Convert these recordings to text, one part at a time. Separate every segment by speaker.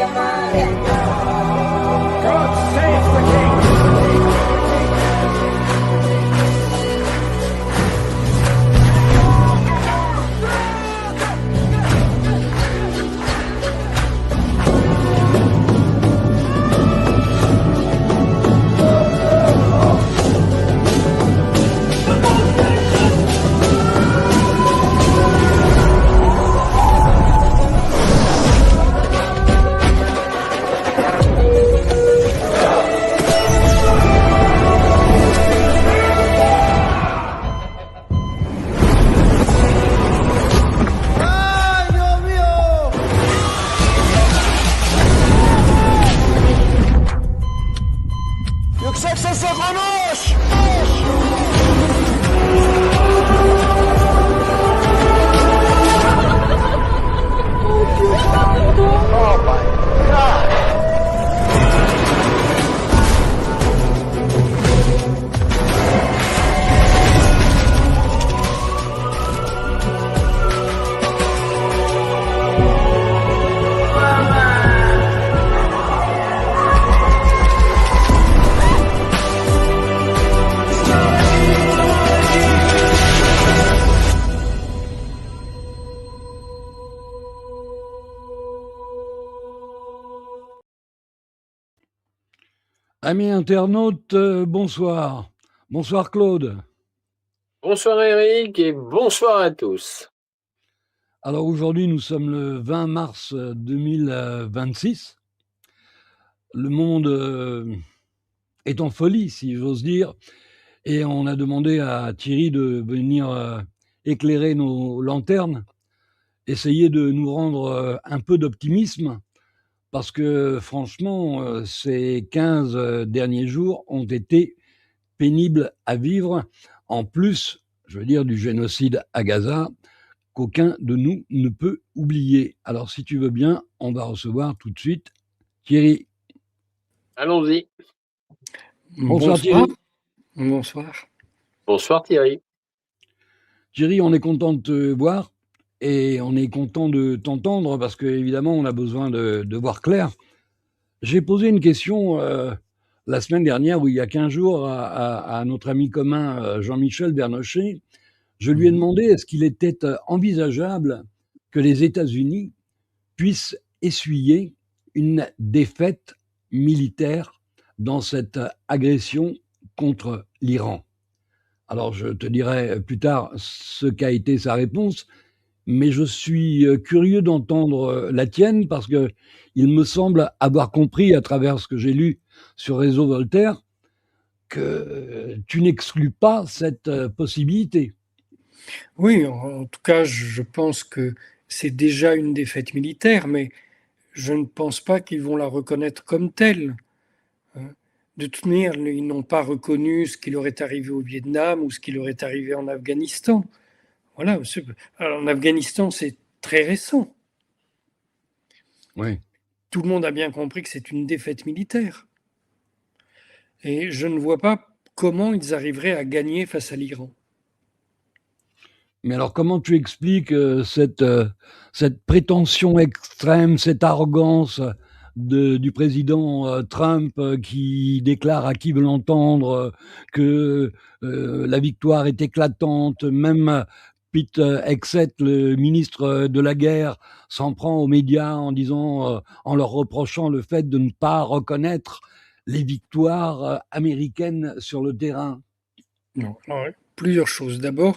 Speaker 1: God save the king!
Speaker 2: Amis internautes, bonsoir. Bonsoir Claude.
Speaker 3: Bonsoir Eric et bonsoir à tous.
Speaker 2: Alors aujourd'hui, nous sommes le 20 mars 2026. Le monde est en folie, si j'ose dire, et on a demandé à Thierry de venir éclairer nos lanternes, essayer de nous rendre un peu d'optimisme, parce que franchement, ces 15 derniers jours ont été pénibles à vivre, en plus, je veux dire, du génocide à Gaza, qu'aucun de nous ne peut oublier. Alors, si tu veux bien, on va recevoir tout de suite Thierry.
Speaker 3: Allons-y.
Speaker 2: Bonsoir Thierry.
Speaker 4: Bonsoir.
Speaker 3: Bonsoir Thierry.
Speaker 2: Thierry, on est content de te voir et on est content de t'entendre parce qu'évidemment, on a besoin de voir clair. J'ai posé une question la semaine dernière, ou il y a 15 jours, à notre ami commun Jean-Michel Bernochet. Je lui ai demandé est-ce qu'il était envisageable que les États-Unis puissent essuyer une défaite militaire dans cette agression contre l'Iran. Alors, je te dirai plus tard ce qu'a été sa réponse, mais je suis curieux d'entendre la tienne parce que il me semble avoir compris à travers ce que j'ai lu sur Réseau Voltaire que tu n'exclus pas cette possibilité.
Speaker 4: Oui, en tout cas, je pense que c'est déjà une défaite militaire, mais je ne pense pas qu'ils vont la reconnaître comme telle. De toute manière, ils n'ont pas reconnu ce qui leur est arrivé au Vietnam ou ce qui leur est arrivé en Afghanistan. Voilà. Alors, en Afghanistan, c'est très récent.
Speaker 2: Oui.
Speaker 4: Tout le monde a bien compris que c'est une défaite militaire. Et je ne vois pas comment ils arriveraient à gagner face à l'Iran.
Speaker 2: Mais alors, comment tu expliques cette prétention extrême, cette arrogance du président Trump qui déclare à qui veut l'entendre que la victoire est éclatante, même Pete Hegseth, le ministre de la guerre, s'en prend aux médias en disant, en leur reprochant le fait de ne pas reconnaître les victoires américaines sur le terrain.
Speaker 4: Non, alors, plusieurs choses. D'abord,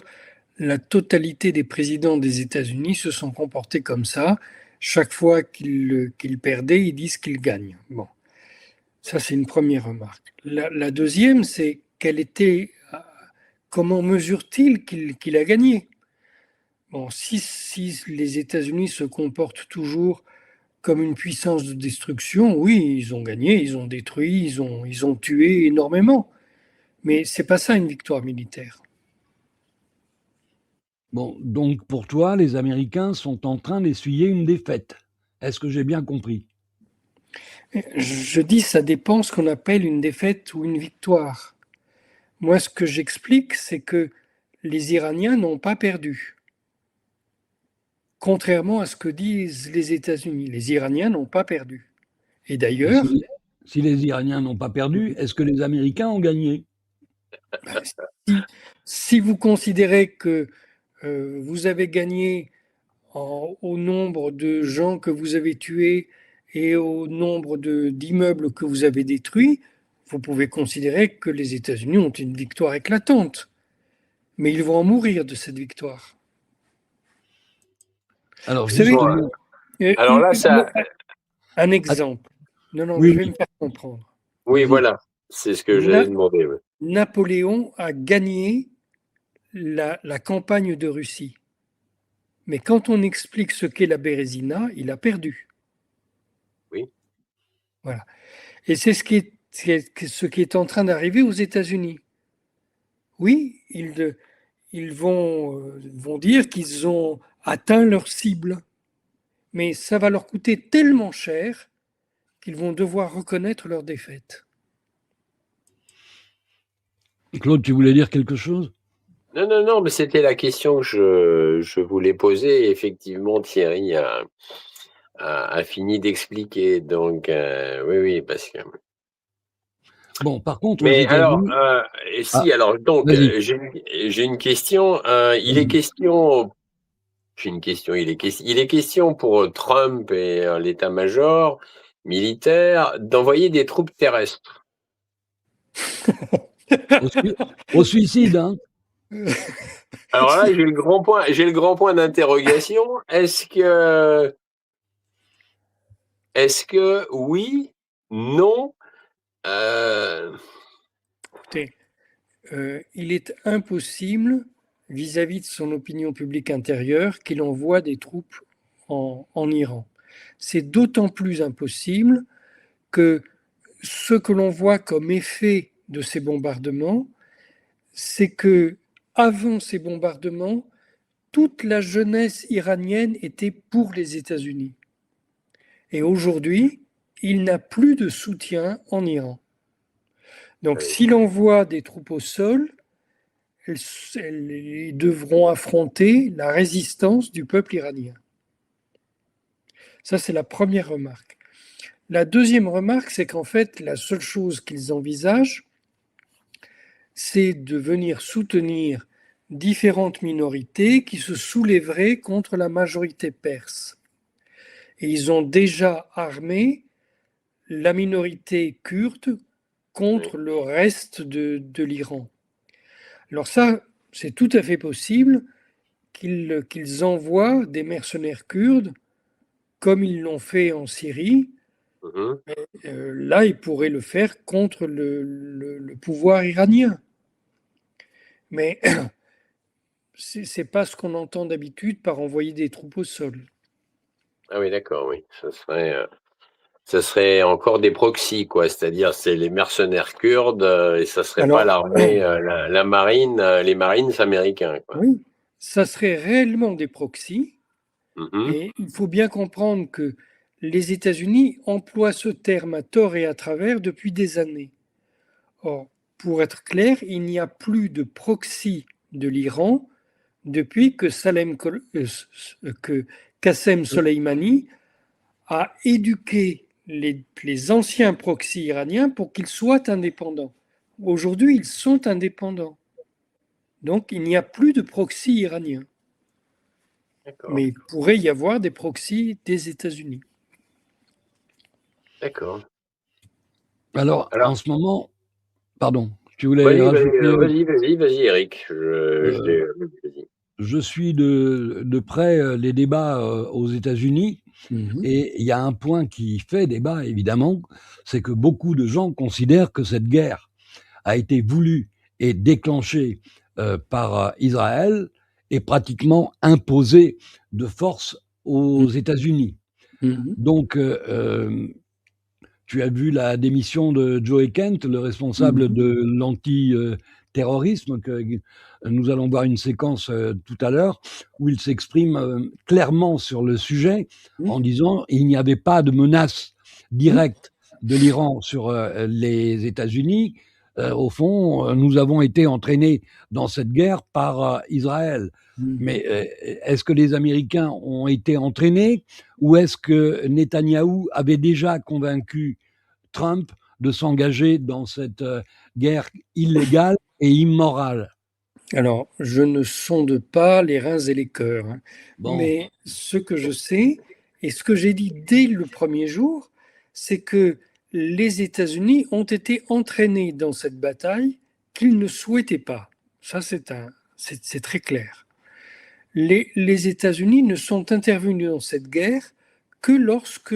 Speaker 4: la totalité des présidents des États-Unis se sont comportés comme ça. Chaque fois qu'ils perdaient, ils disent qu'ils gagnent. Bon, ça c'est une première remarque. La deuxième, c'est comment mesure-t-il qu'il a gagné? Bon, si les États-Unis se comportent toujours comme une puissance de destruction, oui, ils ont gagné, ils ont détruit, ils ont tué énormément. Mais c'est pas ça une victoire militaire.
Speaker 2: Bon, donc pour toi, les Américains sont en train d'essuyer une défaite. Est-ce que j'ai bien compris?
Speaker 4: Je dis ça dépend ce qu'on appelle une défaite ou une victoire. Moi, ce que j'explique, c'est que les Iraniens n'ont pas perdu. Contrairement à ce que disent les États-Unis, les Iraniens n'ont pas perdu. Et
Speaker 2: Et
Speaker 4: d'ailleurs,
Speaker 2: si les Iraniens n'ont pas perdu, est-ce que les Américains ont gagné?
Speaker 4: si vous considérez que vous avez gagné au nombre de gens que vous avez tués et au nombre d'immeubles que vous avez détruits, vous pouvez considérer que les États-Unis ont une victoire éclatante. Mais ils vont en mourir de cette victoire.
Speaker 2: Alors,
Speaker 4: Vous savez,
Speaker 2: justement,
Speaker 3: Alors là, ça.
Speaker 4: un exemple. Non,
Speaker 2: oui,
Speaker 4: je vais
Speaker 2: oui,
Speaker 4: me faire comprendre.
Speaker 3: Oui,
Speaker 2: vas-y.
Speaker 3: voilà. C'est ce que j'allais demander. Ouais.
Speaker 4: Napoléon a gagné la campagne de Russie. Mais quand on explique ce qu'est la Bérésina, il a perdu.
Speaker 3: Oui.
Speaker 4: Voilà. Et c'est ce qui est en train d'arriver aux États-Unis. Oui, ils vont dire qu'ils ont atteint leur cible, mais ça va leur coûter tellement cher qu'ils vont devoir reconnaître leur défaite.
Speaker 2: Claude, tu voulais dire quelque chose?
Speaker 3: Non, mais c'était la question que je voulais poser. Effectivement, Thierry a fini d'expliquer. Donc, oui, parce que.
Speaker 2: Bon, par contre, aux
Speaker 3: Mais alors,
Speaker 2: États-Unis.
Speaker 3: si,
Speaker 2: Ah,
Speaker 3: alors, donc,
Speaker 2: vas-y.
Speaker 3: j'ai une question. Il est
Speaker 2: Vas-y.
Speaker 3: question. J'ai une question. Il est question pour Trump et l'état-major militaire d'envoyer des troupes terrestres.
Speaker 2: Au suicide, hein?
Speaker 3: Alors là, j'ai le grand point d'interrogation. Est-ce que oui, non,
Speaker 4: Écoutez, il est impossible, vis-à-vis de son opinion publique intérieure, qu'il envoie des troupes en Iran. C'est d'autant plus impossible que ce que l'on voit comme effet de ces bombardements, c'est que avant ces bombardements, toute la jeunesse iranienne était pour les États-Unis. Et aujourd'hui, il n'a plus de soutien en Iran. Donc s'il envoie des troupes au sol, elles devront affronter la résistance du peuple iranien. Ça, c'est la première remarque. La deuxième remarque, c'est qu'en fait, la seule chose qu'ils envisagent, c'est de venir soutenir différentes minorités qui se soulèveraient contre la majorité perse. Et ils ont déjà armé la minorité kurde contre le reste de l'Iran. Alors ça, c'est tout à fait possible qu'ils envoient des mercenaires kurdes comme ils l'ont fait en Syrie. Là, ils pourraient le faire contre le pouvoir iranien. Mais ce n'est pas ce qu'on entend d'habitude par envoyer des troupes au sol.
Speaker 3: Ah oui, d'accord, oui. Ça serait encore des proxys, quoi. C'est-à-dire, c'est les mercenaires kurdes et ça serait pas l'armée, la marine, les marines américains, quoi.
Speaker 4: Oui, ça serait réellement des proxys. Et il faut bien comprendre que les États-Unis emploient ce terme à tort et à travers depuis des années. Or, pour être clair, il n'y a plus de proxy de l'Iran depuis que Qassem Soleimani a éduqué les anciens proxys iraniens pour qu'ils soient indépendants. Aujourd'hui, ils sont indépendants. Donc, il n'y a plus de proxy iraniens. Mais il pourrait y avoir des proxys des États-Unis.
Speaker 3: D'accord.
Speaker 2: Alors, en ce moment, pardon, tu voulais rajouter.
Speaker 3: Vas-y, Eric.
Speaker 2: Je suis de près les débats aux États-Unis. Et il y a un point qui fait débat, évidemment, c'est que beaucoup de gens considèrent que cette guerre a été voulue et déclenchée par Israël et pratiquement imposée de force aux États-Unis. Donc, tu as vu la démission de Joe Kent, le responsable de l'anti-terrorisme, que nous allons voir une séquence tout à l'heure, où il s'exprime clairement sur le sujet en disant il n'y avait pas de menace directe de l'Iran sur les États-Unis. au fond, nous avons été entraînés dans cette guerre par Israël. Mais est-ce que les Américains ont été entraînés ou est-ce que Netanyahou avait déjà convaincu Trump de s'engager dans cette guerre illégale et immorale?
Speaker 4: Alors, je ne sonde pas les reins et les cœurs, hein.
Speaker 2: Bon.
Speaker 4: Mais ce que je sais, et ce que j'ai dit dès le premier jour, c'est que les États-Unis ont été entraînés dans cette bataille qu'ils ne souhaitaient pas. Ça, c'est très clair. Les États-Unis ne sont intervenus dans cette guerre que lorsque,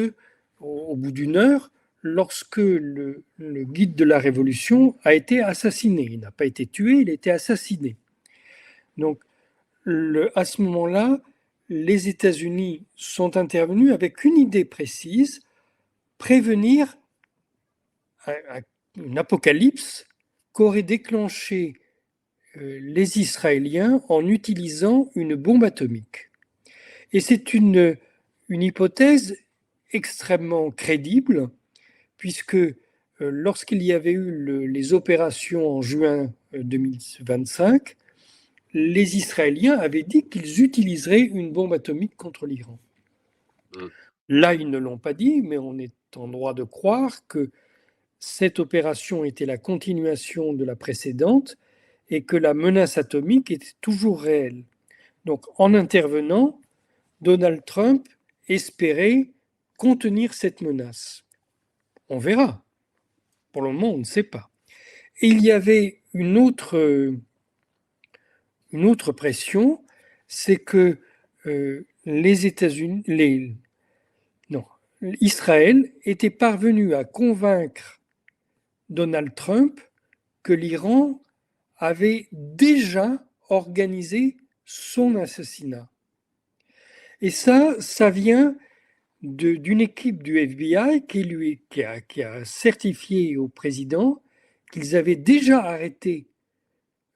Speaker 4: au bout d'une heure, lorsque le guide de la Révolution a été assassiné. Il n'a pas été tué, il a été assassiné. Donc, à ce moment-là, les États-Unis sont intervenus avec une idée précise, prévenir une apocalypse qu'auraient déclenché les Israéliens en utilisant une bombe atomique. Et c'est une hypothèse extrêmement crédible, puisque lorsqu'il y avait eu les opérations en juin 2025, les Israéliens avaient dit qu'ils utiliseraient une bombe atomique contre l'Iran. Là, ils ne l'ont pas dit, mais on est en droit de croire que cette opération était la continuation de la précédente et que la menace atomique était toujours réelle. Donc, en intervenant, Donald Trump espérait contenir cette menace. On verra. Pour le moment, on ne sait pas. Et il y avait une autre pression, c'est que les États-Unis, Israël était parvenu à convaincre Donald Trump que l'Iran avait déjà organisé son assassinat. Et ça vient d'une équipe du FBI qui a certifié au président qu'ils avaient déjà arrêté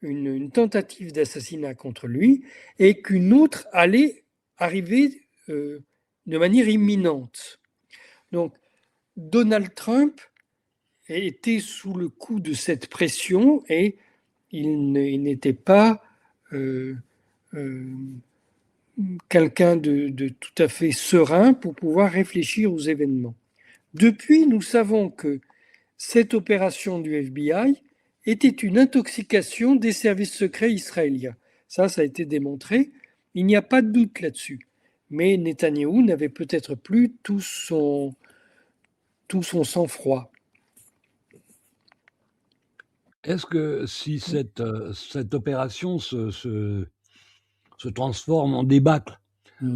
Speaker 4: une tentative d'assassinat contre lui et qu'une autre allait arriver de manière imminente. Donc, Donald Trump était sous le coup de cette pression et il n'était pas quelqu'un de tout à fait serein pour pouvoir réfléchir aux événements. Depuis, nous savons que cette opération du FBI était une intoxication des services secrets israéliens. Ça a été démontré. Il n'y a pas de doute là-dessus. Mais Netanyahou n'avait peut-être plus tout son sang-froid.
Speaker 2: Est-ce que si cette opération se transforme en débâcle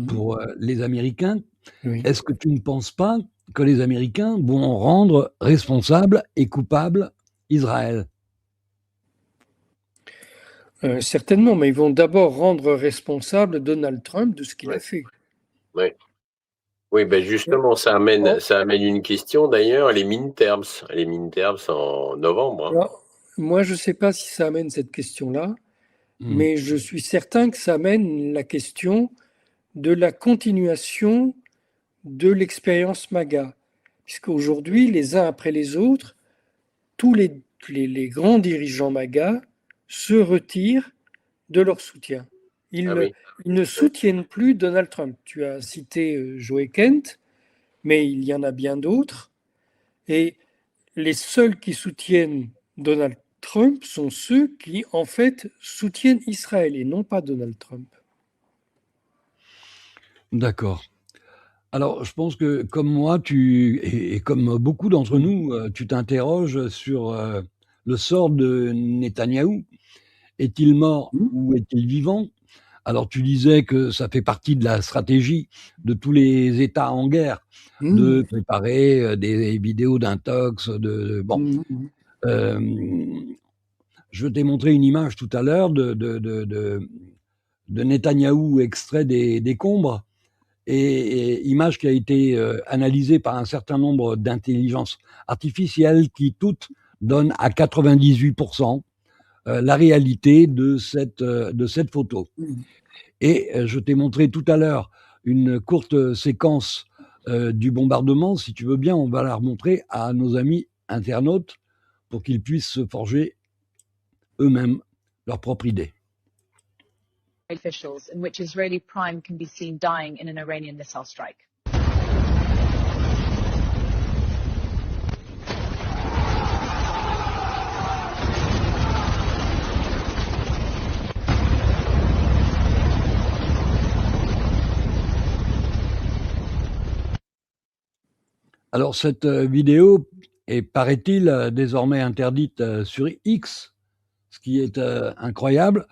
Speaker 2: pour les Américains, est-ce que tu ne penses pas que les Américains vont rendre responsable et coupable Israël?
Speaker 4: Certainement, mais ils vont d'abord rendre responsable Donald Trump de ce qu'il a fait.
Speaker 3: Oui, ben justement, ça amène une question d'ailleurs, les midterms en novembre.
Speaker 4: Alors, moi, je ne sais pas si ça amène cette question-là, mais je suis certain que ça amène la question de la continuation de l'expérience MAGA. Puisqu'aujourd'hui, les uns après les autres, tous les grands dirigeants MAGA se retirent de leur soutien. Ils ne soutiennent plus Donald Trump. Tu as cité Joe Kent, mais il y en a bien d'autres. Et les seuls qui soutiennent Donald Trump sont ceux qui, en fait, soutiennent Israël et non pas Donald Trump.
Speaker 2: D'accord. Alors, je pense que comme moi, et comme beaucoup d'entre nous, tu t'interroges sur le sort de Netanyahou. Est-il mort ou est-il vivant? Alors, tu disais que ça fait partie de la stratégie de tous les États en guerre, de préparer des vidéos d'intox, je t'ai montré une image tout à l'heure de Netanyahou extrait des décombres, et image qui a été analysée par un certain nombre d'intelligences artificielles qui toutes donnent à 98% la réalité de cette photo. Et je t'ai montré tout à l'heure une courte séquence du bombardement. Si tu veux bien, on va la remontrer à nos amis internautes pour qu'ils puissent se forger eux-mêmes leur propre idée.
Speaker 5: Officials in which Israeli prime can be seen dying in an Iranian missile strike.
Speaker 2: Alors cette vidéo est, paraît-il, désormais interdite sur X, ce qui est incroyable,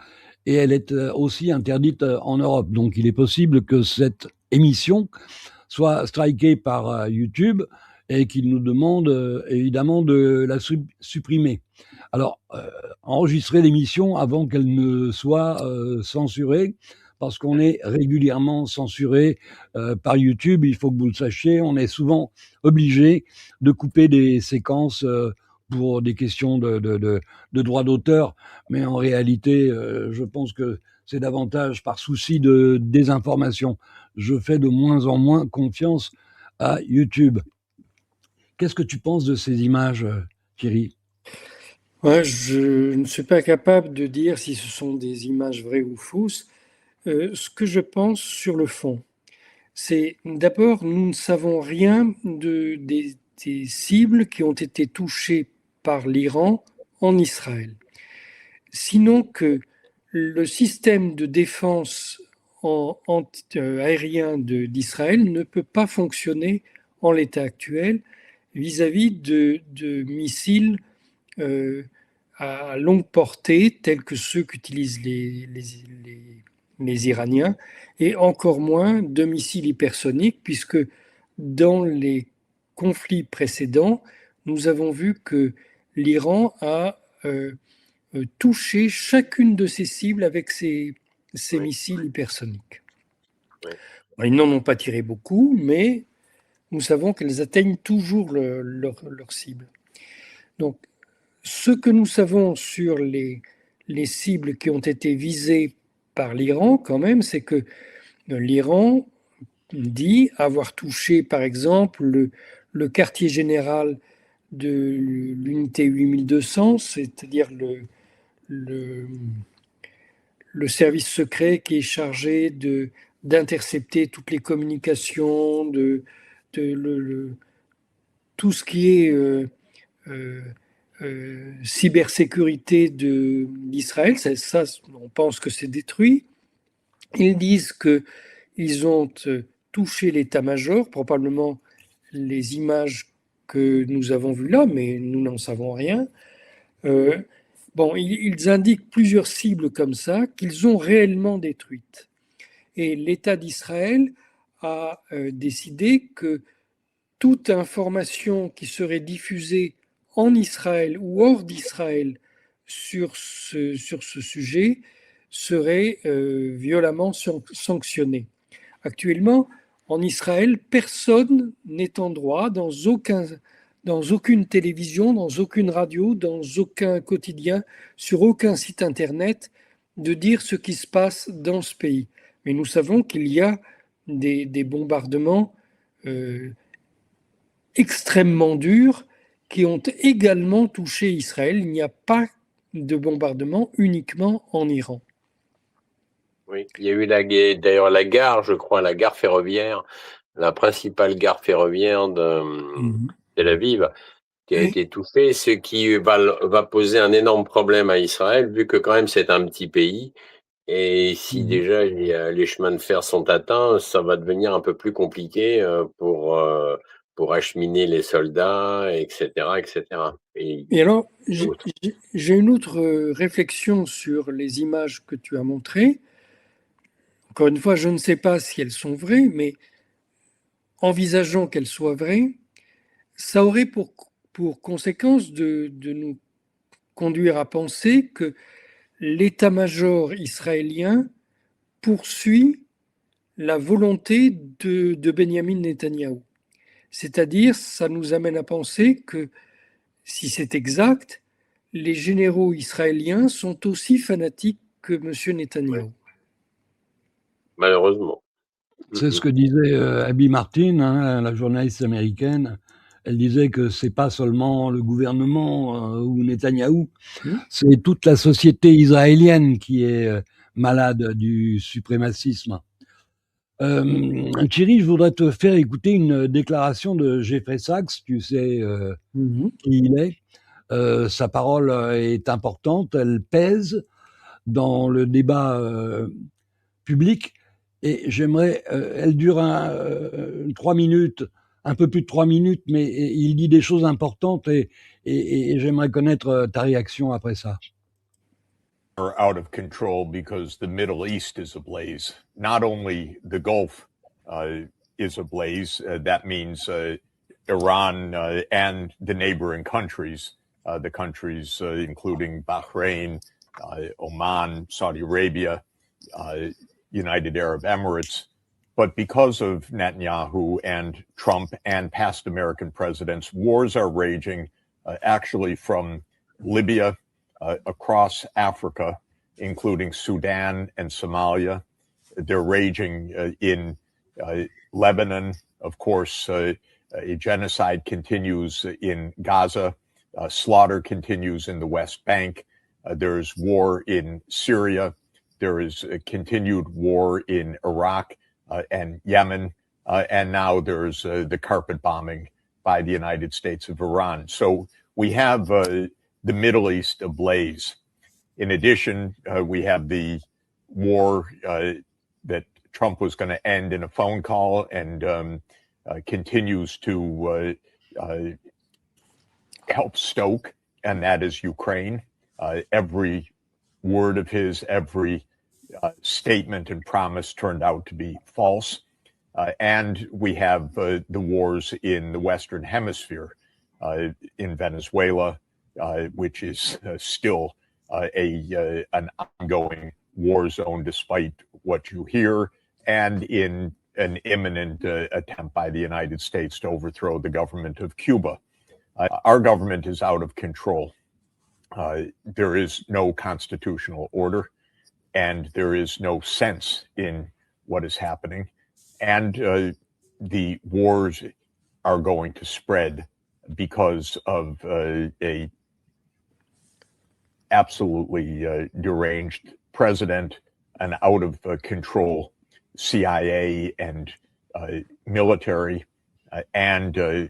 Speaker 2: et elle est aussi interdite en Europe. Donc il est possible que cette émission soit strikée par YouTube et qu'il nous demande évidemment de la supprimer. Alors, enregistrer l'émission avant qu'elle ne soit censurée, parce qu'on est régulièrement censuré par YouTube, il faut que vous le sachiez, on est souvent obligé de couper des séquences pour des questions de droit d'auteur, mais en réalité, je pense que c'est davantage par souci de désinformation. Je fais de moins en moins confiance à YouTube. Qu'est-ce que tu penses de ces images, Thierry ?
Speaker 4: Ouais, je ne suis pas capable de dire si ce sont des images vraies ou fausses. Ce que je pense sur le fond, c'est d'abord, nous ne savons rien des cibles qui ont été touchées par l'Iran en Israël. Sinon que le système de défense aérien d'Israël ne peut pas fonctionner en l'état actuel vis-à-vis de missiles à longue portée tels que ceux qu'utilisent les Iraniens, et encore moins de missiles hypersoniques, puisque dans les conflits précédents, nous avons vu que l'Iran a touché chacune de ces cibles avec ces missiles hypersoniques. Ils n'en ont pas tiré beaucoup, mais nous savons qu'elles atteignent toujours leur cible. Donc, ce que nous savons sur les cibles qui ont été visées par l'Iran, quand même, c'est que l'Iran dit avoir touché, par exemple, le quartier général de l'unité 8200, c'est-à-dire le service secret qui est chargé d'intercepter toutes les communications, tout ce qui est cybersécurité d'Israël. Ça, on pense que c'est détruit. Ils disent qu'ils ont touché l'état-major, probablement les images que nous avons vues là, mais nous n'en savons rien. Ils indiquent plusieurs cibles comme ça qu'ils ont réellement détruites. Et l'État d'Israël a décidé que toute information qui serait diffusée en Israël ou hors d'Israël sur ce sujet serait violemment sanctionnée. Actuellement, en Israël, personne n'est en droit, dans aucune télévision, dans aucune radio, dans aucun quotidien, sur aucun site internet, de dire ce qui se passe dans ce pays. Mais nous savons qu'il y a des bombardements extrêmement durs qui ont également touché Israël. Il n'y a pas de bombardement uniquement en Iran.
Speaker 3: Oui, il y a eu d'ailleurs la gare, je crois, la gare ferroviaire, la principale gare ferroviaire de Tel Aviv, qui a été touchée, ce qui va poser un énorme problème à Israël, vu que quand même c'est un petit pays. Et si déjà les chemins de fer sont atteints, ça va devenir un peu plus compliqué pour acheminer les soldats, etc., etc. Et
Speaker 4: alors, j'ai une autre réflexion sur les images que tu as montrées. Encore une fois, je ne sais pas si elles sont vraies, mais envisageons qu'elles soient vraies, ça aurait pour conséquence de nous conduire à penser que l'état-major israélien poursuit la volonté de Benyamin Netanyahou. C'est-à-dire, ça nous amène à penser que, si c'est exact, les généraux israéliens sont aussi fanatiques que M. Netanyahou.
Speaker 3: Malheureusement.
Speaker 2: C'est ce que disait Abby Martin, la journaliste américaine, Elle disait que c'est pas seulement le gouvernement ou Netanyahou, c'est toute la société israélienne qui est malade du suprémacisme. Thierry, je voudrais te faire écouter une déclaration de Jeffrey Sachs, tu sais qui il est. Sa parole est importante, elle pèse dans le débat public, et j'aimerais, elle dure 3 minutes, un peu plus de 3 minutes, mais il dit des choses importantes, et j'aimerais connaître ta réaction après ça.
Speaker 6: Are out of control because the Middle East is ablaze. Not only the Gulf is ablaze, that means Iran and the neighboring countries, including Bahrain, Oman, Saudi Arabia, United Arab Emirates. But because of Netanyahu and Trump and past American presidents, wars are raging actually from Libya across Africa, including Sudan and Somalia. They're raging in Lebanon. Of course, a genocide continues in Gaza. Slaughter continues in the West Bank. There's war in Syria. There is a continued war in Iraq and Yemen. And now there's the carpet bombing by the United States of Iran. So we have the Middle East ablaze. In addition, we have the war that Trump was going to end in a phone call and continues to help stoke, and that is Ukraine. Every word of his, every statement and promise turned out to be false. And we have the wars in the Western Hemisphere, in Venezuela, which is still an ongoing war zone, despite what you hear, and in an imminent attempt by the United States to overthrow the government of Cuba. Our government is out of control. There is no constitutional order, and there is no sense in what is happening. And the wars are going to spread because of a absolutely deranged president, an out of control CIA and military, and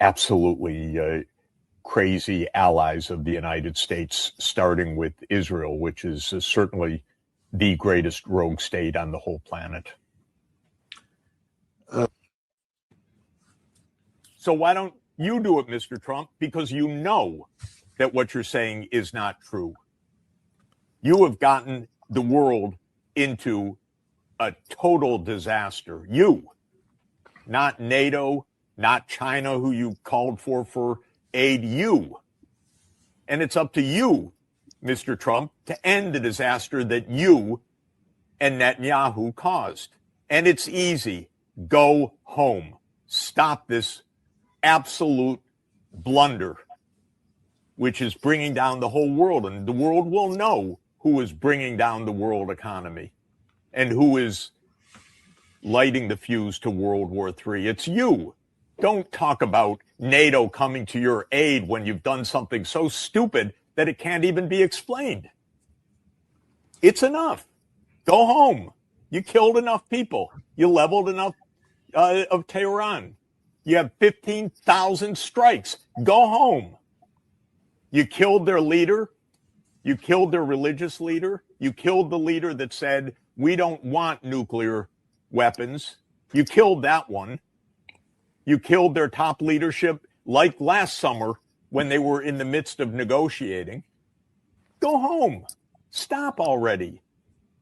Speaker 6: absolutely crazy allies of the United States, starting with Israel, which is certainly the greatest rogue state on the whole planet. So why don't you do it, Mr. Trump? Because you know that what you're saying is not true. You have gotten the world into a total disaster. You, not NATO, not China, who you called for aid, you. And it's up to you, Mr. Trump, to end the disaster that you and Netanyahu caused. And it's easy. Go home. Stop this absolute blunder, which is bringing down the whole world. And the world will know who is bringing down the world economy and who is lighting the fuse to World War III. It's you. Don't talk about NATO coming to your aid when you've done something so stupid that it can't even be explained. It's enough. Go home. You killed enough people. You leveled enough of Tehran. You have 15,000 strikes. Go home. You killed their leader. You killed their religious leader. You killed the leader that said, we don't want nuclear weapons. You killed that one. You killed their top leadership, like last summer when they were in the midst of negotiating. Go home. Stop already.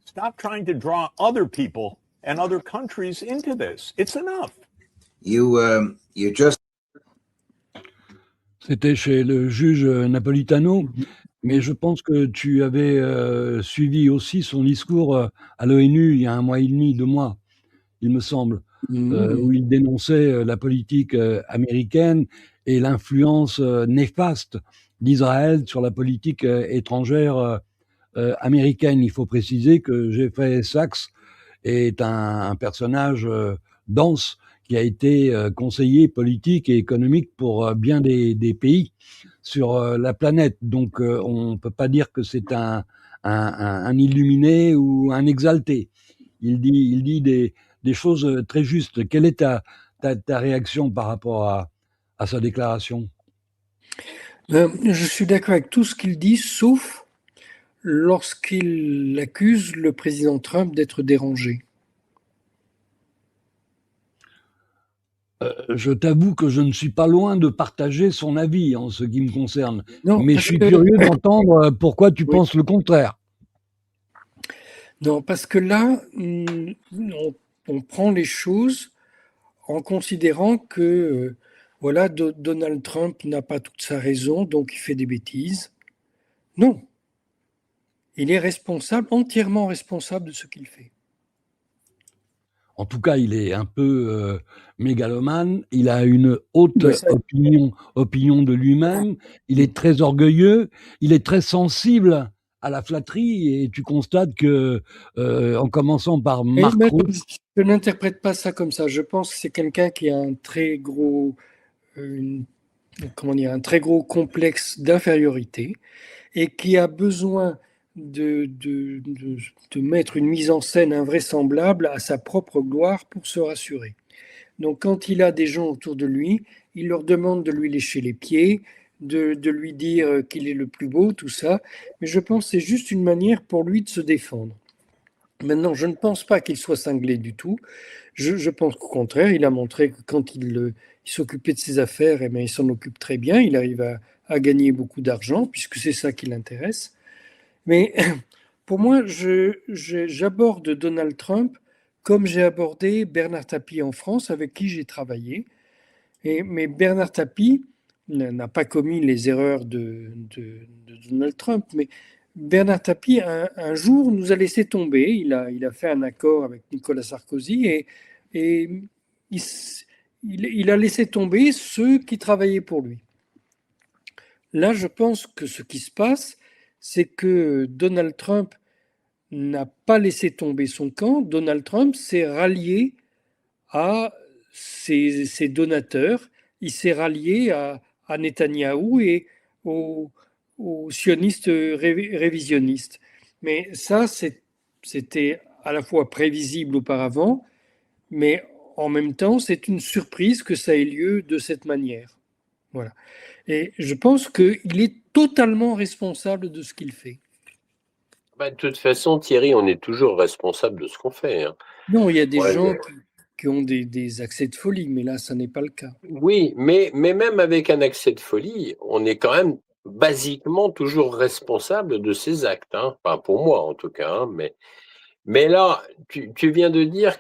Speaker 6: Stop trying to draw other people and other countries into this. It's enough.
Speaker 7: You just...
Speaker 2: C'était chez le juge Napolitano, mais je pense que tu avais suivi aussi son discours à l'ONU il y a 1 mois et demi, 2 mois, il me semble, où il dénonçait la politique américaine et l'influence néfaste d'Israël sur la politique étrangère américaine. Il faut préciser que Jeffrey Sachs est un personnage dense qui a été conseiller politique et économique pour bien des pays sur la planète. Donc on ne peut pas dire que c'est un illuminé ou un exalté. Il dit des choses très justes. Quelle est ta réaction par rapport à sa déclaration?
Speaker 4: Je suis d'accord avec tout ce qu'il dit, sauf lorsqu'il accuse le président Trump d'être dérangé.
Speaker 2: Je t'avoue que je ne suis pas loin de partager son avis en ce qui me concerne.
Speaker 4: Non,
Speaker 2: mais je
Speaker 4: parce
Speaker 2: suis
Speaker 4: que-
Speaker 2: curieux d'entendre pourquoi tu
Speaker 4: Oui.
Speaker 2: penses le contraire.
Speaker 4: Non, parce que là, on prend les choses en considérant que voilà, Donald Trump n'a pas toute sa raison, donc il fait des bêtises. Non. Il est responsable, entièrement responsable de ce qu'il fait.
Speaker 2: En tout cas, il est un peu mégalomane, il a une haute
Speaker 4: Ouais, ça-
Speaker 2: opinion de lui-même, il est très orgueilleux, il est très sensible à la flatterie, et tu constates que, en commençant par
Speaker 4: Mais
Speaker 2: Mark Rutte,
Speaker 4: je n'interprète pas ça comme ça. Je pense que c'est quelqu'un qui a un très gros, comment dire, un très gros complexe d'infériorité et qui a besoin de mettre une mise en scène invraisemblable à sa propre gloire pour se rassurer. Donc quand il a des gens autour de lui, il leur demande de lui lécher les pieds, de lui dire qu'il est le plus beau, tout ça. Mais je pense que c'est juste une manière pour lui de se défendre. Maintenant, je ne pense pas qu'il soit cinglé du tout. Je pense qu'au contraire, il a montré que quand il s'occupait de ses affaires, eh bien, il s'en occupe très bien. Il arrive à gagner beaucoup d'argent, puisque c'est ça qui l'intéresse. Mais pour moi, j'aborde Donald Trump comme j'ai abordé Bernard Tapie en France, avec qui j'ai travaillé. Mais Bernard Tapie n'a pas commis les erreurs de Donald Trump, mais Bernard Tapie, un jour, nous a laissé tomber. Il a fait un accord avec Nicolas Sarkozy et il a laissé tomber ceux qui travaillaient pour lui. Là, je pense que ce qui se passe, c'est que Donald Trump n'a pas laissé tomber son camp. Donald Trump s'est rallié à ses donateurs. Il s'est rallié à Netanyahou et aux sionistes révisionnistes. Mais ça, c'était à la fois prévisible auparavant, mais en même temps, c'est une surprise que ça ait lieu de cette manière. Voilà. Et je pense qu'il est totalement responsable de ce qu'il fait.
Speaker 3: Bah, de toute façon, Thierry, on est toujours responsable de ce qu'on fait. Hein.
Speaker 4: Non, il y a des
Speaker 3: Ouais,
Speaker 4: gens qui ont des accès de folie, mais là, ça n'est pas le cas.
Speaker 3: Oui, mais même avec un accès de folie, on est quand même basiquement toujours responsable de ses actes. Hein. Enfin, pour moi, en tout cas. Hein. Mais là, tu viens de dire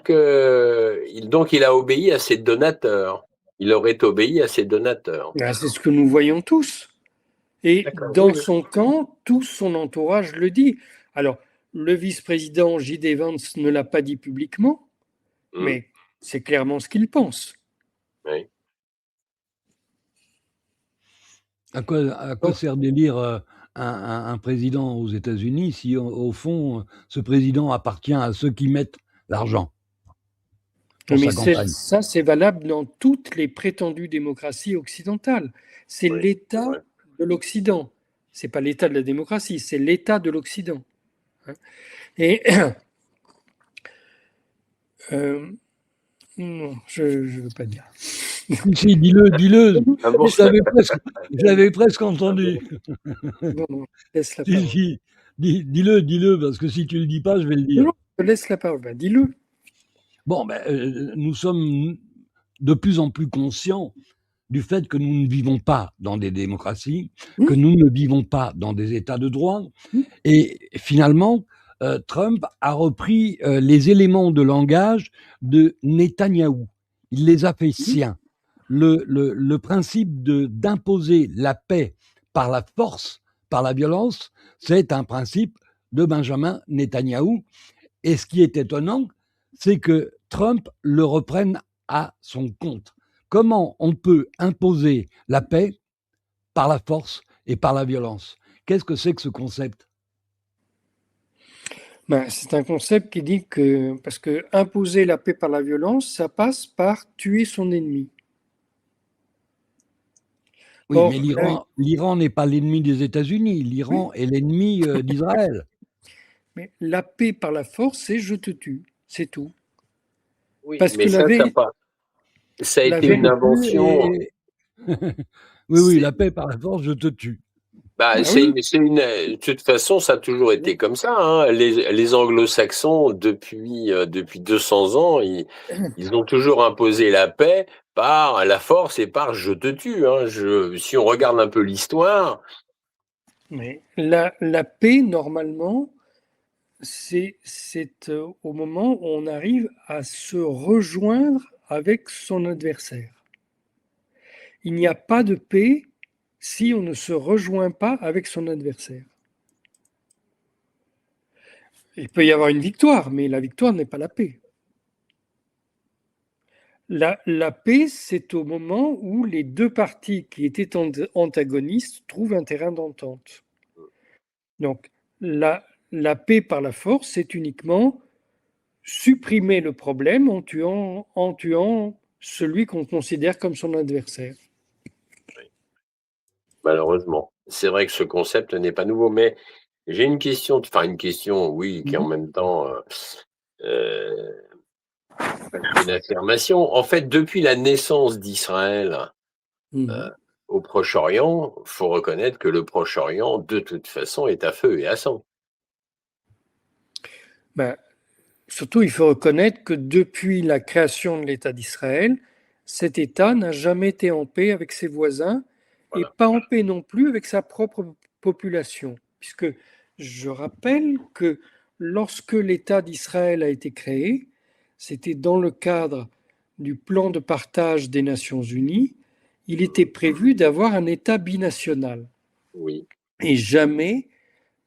Speaker 3: donc il a obéi à ses donateurs. Il aurait obéi à ses donateurs.
Speaker 4: Ah, c'est ce que nous voyons tous. Et
Speaker 3: D'accord,
Speaker 4: dans
Speaker 3: oui.
Speaker 4: son camp, tout son entourage le dit. Alors, le vice-président J.D. Vance ne l'a pas dit publiquement, mais c'est clairement ce qu'il pense.
Speaker 3: Oui.
Speaker 2: à quoi sert d'élire un président aux États-Unis si, au fond, ce président appartient à ceux qui mettent l'argent pour
Speaker 4: Mais
Speaker 2: sa campagne?
Speaker 4: ça, c'est valable dans toutes les prétendues démocraties occidentales. C'est
Speaker 3: Oui,
Speaker 4: l'État
Speaker 3: ouais.
Speaker 4: de l'Occident. C'est pas l'État de la démocratie, c'est l'État de l'Occident. Et non, je ne veux pas dire.
Speaker 2: Si, dis-le.
Speaker 3: Ah bon?
Speaker 2: Je l'avais presque entendu.
Speaker 4: Non, laisse la
Speaker 2: Si,
Speaker 4: parole.
Speaker 2: si. Dis-le, parce que si tu le dis pas, je vais le dire.
Speaker 4: Non, je laisse la parole. Ben, dis-le.
Speaker 2: Bon, nous sommes de plus en plus conscients du fait que nous ne vivons pas dans des démocraties, que nous ne vivons pas dans des États de droit. Et finalement, Trump a repris les éléments de langage de Netanyahou. Il les a fait siens. Le principe d'imposer la paix par la force, par la violence, c'est un principe de Benjamin Netanyahou. Et ce qui est étonnant, c'est que Trump le reprenne à son compte. Comment on peut imposer la paix par la force et par la violence? Qu'est-ce que c'est que ce concept?
Speaker 4: C'est un concept qui dit que, parce que imposer la paix par la violence, ça passe par tuer son ennemi.
Speaker 2: Oui,
Speaker 4: Or,
Speaker 2: mais l'Iran n'est pas l'ennemi des États-Unis. L'Iran est l'ennemi d'Israël.
Speaker 4: mais la paix par la force, c'est je te tue, c'est tout.
Speaker 3: Oui,
Speaker 4: Parce
Speaker 3: mais
Speaker 4: que
Speaker 3: ça a
Speaker 4: la
Speaker 3: été une
Speaker 4: vérité,
Speaker 3: invention.
Speaker 2: Oui, la
Speaker 3: C'est-
Speaker 2: paix par la force, je te tue.
Speaker 3: Bah,
Speaker 4: ah oui,
Speaker 3: de toute façon, ça a toujours été comme ça, hein. Les Anglo-Saxons, depuis 200 ans, ils ont toujours imposé la paix par la force et par je te tue, hein. Si on regarde un peu l'histoire,
Speaker 4: mais la paix, normalement, c'est au moment où on arrive à se rejoindre avec son adversaire. Il n'y a pas de paix si on ne se rejoint pas avec son adversaire. Il peut y avoir une victoire, mais la victoire n'est pas la paix. La paix, c'est au moment où les deux parties qui étaient antagonistes trouvent un terrain d'entente. Donc, la paix par la force, c'est uniquement supprimer le problème en tuant celui qu'on considère comme son adversaire.
Speaker 3: malheureusement. C'est vrai que ce concept n'est pas nouveau, mais j'ai une question, oui, qui est en même temps euh, une affirmation. En fait, depuis la naissance d'Israël
Speaker 4: Mhm.
Speaker 3: au Proche-Orient, faut reconnaître que le Proche-Orient, de toute façon, est à feu et à sang.
Speaker 4: Ben, surtout, il faut reconnaître que depuis la création de l'État d'Israël, cet État n'a jamais été en paix avec ses voisins et
Speaker 3: Voilà.
Speaker 4: pas en paix non plus avec sa propre population. Puisque je rappelle que lorsque l'État d'Israël a été créé, c'était dans le cadre du plan de partage des Nations Unies. Il était prévu d'avoir un État binational.
Speaker 3: Oui.
Speaker 4: Et jamais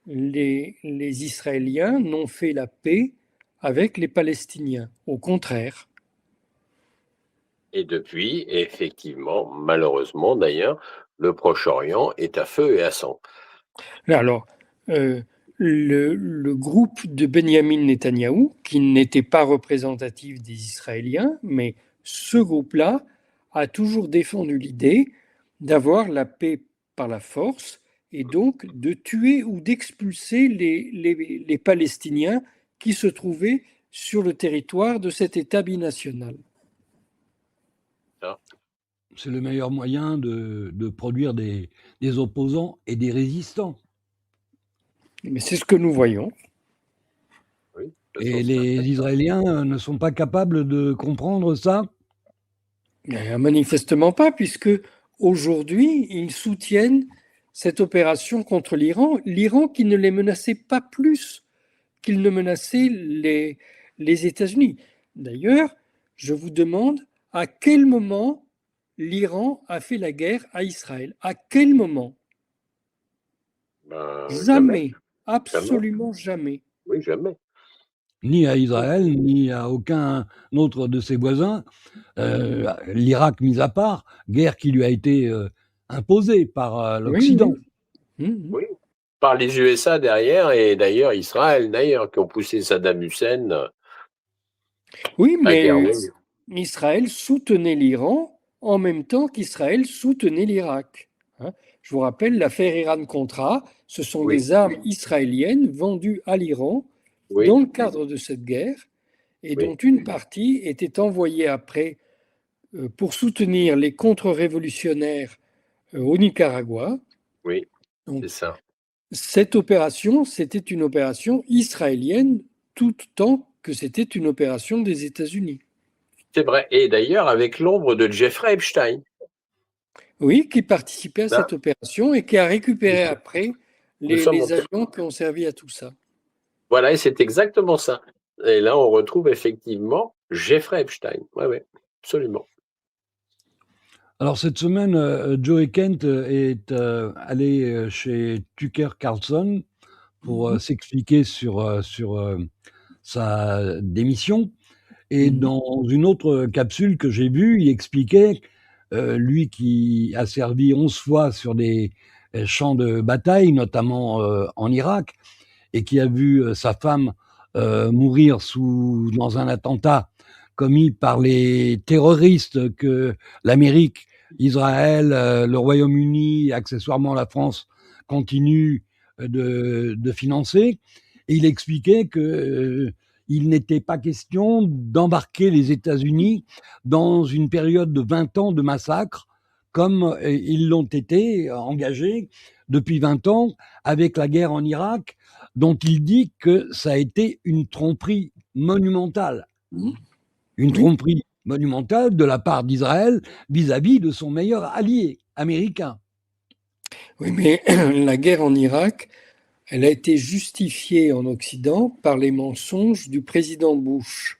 Speaker 4: les Israéliens n'ont fait la paix avec les Palestiniens. Au contraire.
Speaker 3: Et depuis, effectivement, malheureusement d'ailleurs, le Proche-Orient est à feu et à sang.
Speaker 4: Alors, le groupe de Benjamin Netanyahou, qui n'était pas représentatif des Israéliens, mais ce groupe-là a toujours défendu l'idée d'avoir la paix par la force et donc de tuer ou d'expulser les Palestiniens qui se trouvaient sur le territoire de cet État binational.
Speaker 2: C'est le meilleur moyen de produire des opposants et des résistants.
Speaker 4: Mais c'est ce que nous voyons.
Speaker 3: Oui,
Speaker 2: Et les Israéliens ne sont pas capables de comprendre ça?
Speaker 4: Manifestement pas, puisque aujourd'hui, ils soutiennent cette opération contre l'Iran, l'Iran qui ne les menaçait pas plus qu'il ne menaçait les États-Unis. D'ailleurs, je vous demande à quel moment l'Iran a fait la guerre à Israël? À quel moment? Jamais, absolument jamais.
Speaker 3: Oui, jamais.
Speaker 2: Ni à Israël, ni à aucun autre de ses voisins, l'Irak mis à part, guerre qui lui a été imposée par l'Occident.
Speaker 4: Oui.
Speaker 3: Oui, par les USA derrière, et d'ailleurs Israël, d'ailleurs, qui ont poussé Saddam Hussein
Speaker 4: Oui,
Speaker 3: à
Speaker 4: mais
Speaker 3: guerre.
Speaker 4: Israël soutenait l'Iran en même temps qu'Israël soutenait l'Irak. Hein. Je vous rappelle l'affaire Iran-Contra, ce sont
Speaker 3: Oui,
Speaker 4: des armes israéliennes vendues à l'Iran
Speaker 3: oui,
Speaker 4: dans le cadre de cette guerre et
Speaker 3: oui.
Speaker 4: dont une partie était envoyée après pour soutenir les contre-révolutionnaires au Nicaragua.
Speaker 3: Oui,
Speaker 4: Donc,
Speaker 3: c'est ça.
Speaker 4: cette opération, c'était une opération israélienne tout autant que c'était une opération des États-Unis.
Speaker 3: C'est vrai. Et d'ailleurs, avec l'ombre de Jeffrey Epstein.
Speaker 4: Oui, qui participait à
Speaker 3: Là,
Speaker 4: cette opération et qui a récupéré
Speaker 3: nous,
Speaker 4: après
Speaker 3: nous sommes
Speaker 4: les agents qui ont servi à tout ça.
Speaker 3: Voilà, et c'est exactement ça. Et là, on retrouve effectivement Jeffrey Epstein. Oui, oui, absolument.
Speaker 2: Alors cette semaine, Joey Kent est allé chez Tucker Carlson pour s'expliquer sur sa démission. Et dans une autre capsule que j'ai vue, il expliquait, lui qui a servi 11 fois sur des champs de bataille, notamment en Irak, et qui a vu sa femme mourir dans un attentat commis par les terroristes que l'Amérique, Israël, le Royaume-Uni, accessoirement la France, continuent de financer. Et il expliquait que il n'était pas question d'embarquer les États-Unis dans une période de 20 ans de massacre, comme ils l'ont été engagés depuis 20 ans avec la guerre en Irak, dont il dit que ça a été une tromperie monumentale. Une tromperie monumentale de la part d'Israël vis-à-vis de son meilleur allié américain.
Speaker 4: Oui, mais la guerre en Irak, elle a été justifiée en Occident par les mensonges du président Bush.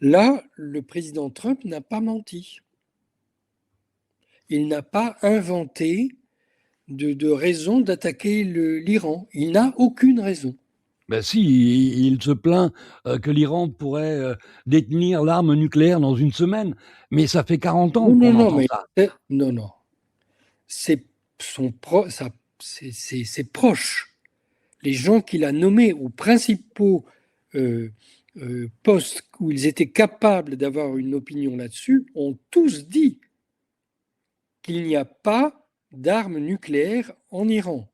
Speaker 4: Là, le président Trump n'a pas menti. Il n'a pas inventé de raison d'attaquer l'Iran. Il n'a aucune raison.
Speaker 2: Ben si, il se plaint que l'Iran pourrait détenir l'arme nucléaire dans une semaine, mais ça fait 40 ans qu'on entend ça.
Speaker 4: Non. C'est ses proches, les gens qu'il a nommés aux principaux postes où ils étaient capables d'avoir une opinion là-dessus, ont tous dit qu'il n'y a pas d'armes nucléaires en Iran.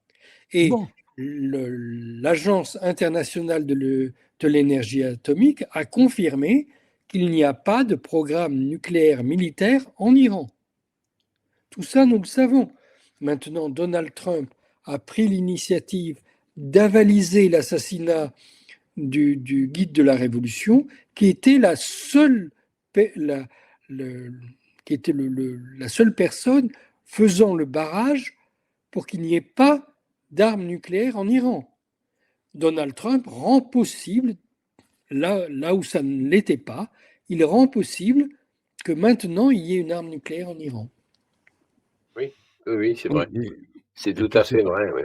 Speaker 4: Et
Speaker 2: Bon.
Speaker 4: l'Agence internationale de l'énergie atomique a confirmé qu'il n'y a pas de programme nucléaire militaire en Iran. Tout ça, nous le savons. Maintenant, Donald Trump a pris l'initiative d'avaliser l'assassinat du guide de la Révolution, qui était la seule personne faisant le barrage pour qu'il n'y ait pas d'armes nucléaires en Iran. Donald Trump rend possible, là où ça ne l'était pas, il rend possible que maintenant il y ait une arme nucléaire en Iran.
Speaker 3: Oui, c'est vrai. C'est tout à fait vrai, oui.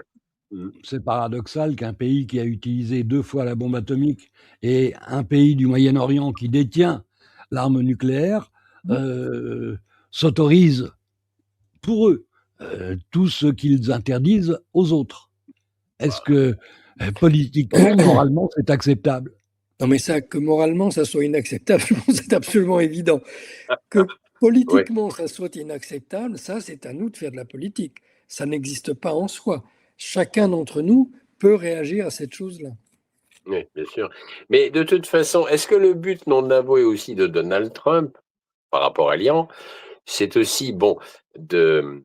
Speaker 2: C'est paradoxal qu'un pays qui a utilisé 2 fois la bombe atomique et un pays du Moyen-Orient qui détient l'arme nucléaire s'autorise pour eux tout ce qu'ils interdisent aux autres. Est-ce que politiquement, moralement, c'est acceptable?
Speaker 4: Non, mais ça, que moralement, ça soit inacceptable, c'est absolument évident. Que politiquement, ça soit inacceptable, ça, c'est à nous de faire de la politique. Ça n'existe pas en soi. Chacun d'entre nous peut réagir à cette chose-là.
Speaker 3: Oui, bien sûr. Mais de toute façon, est-ce que le but non avoué aussi de Donald Trump, par rapport à l'Iran, c'est aussi, de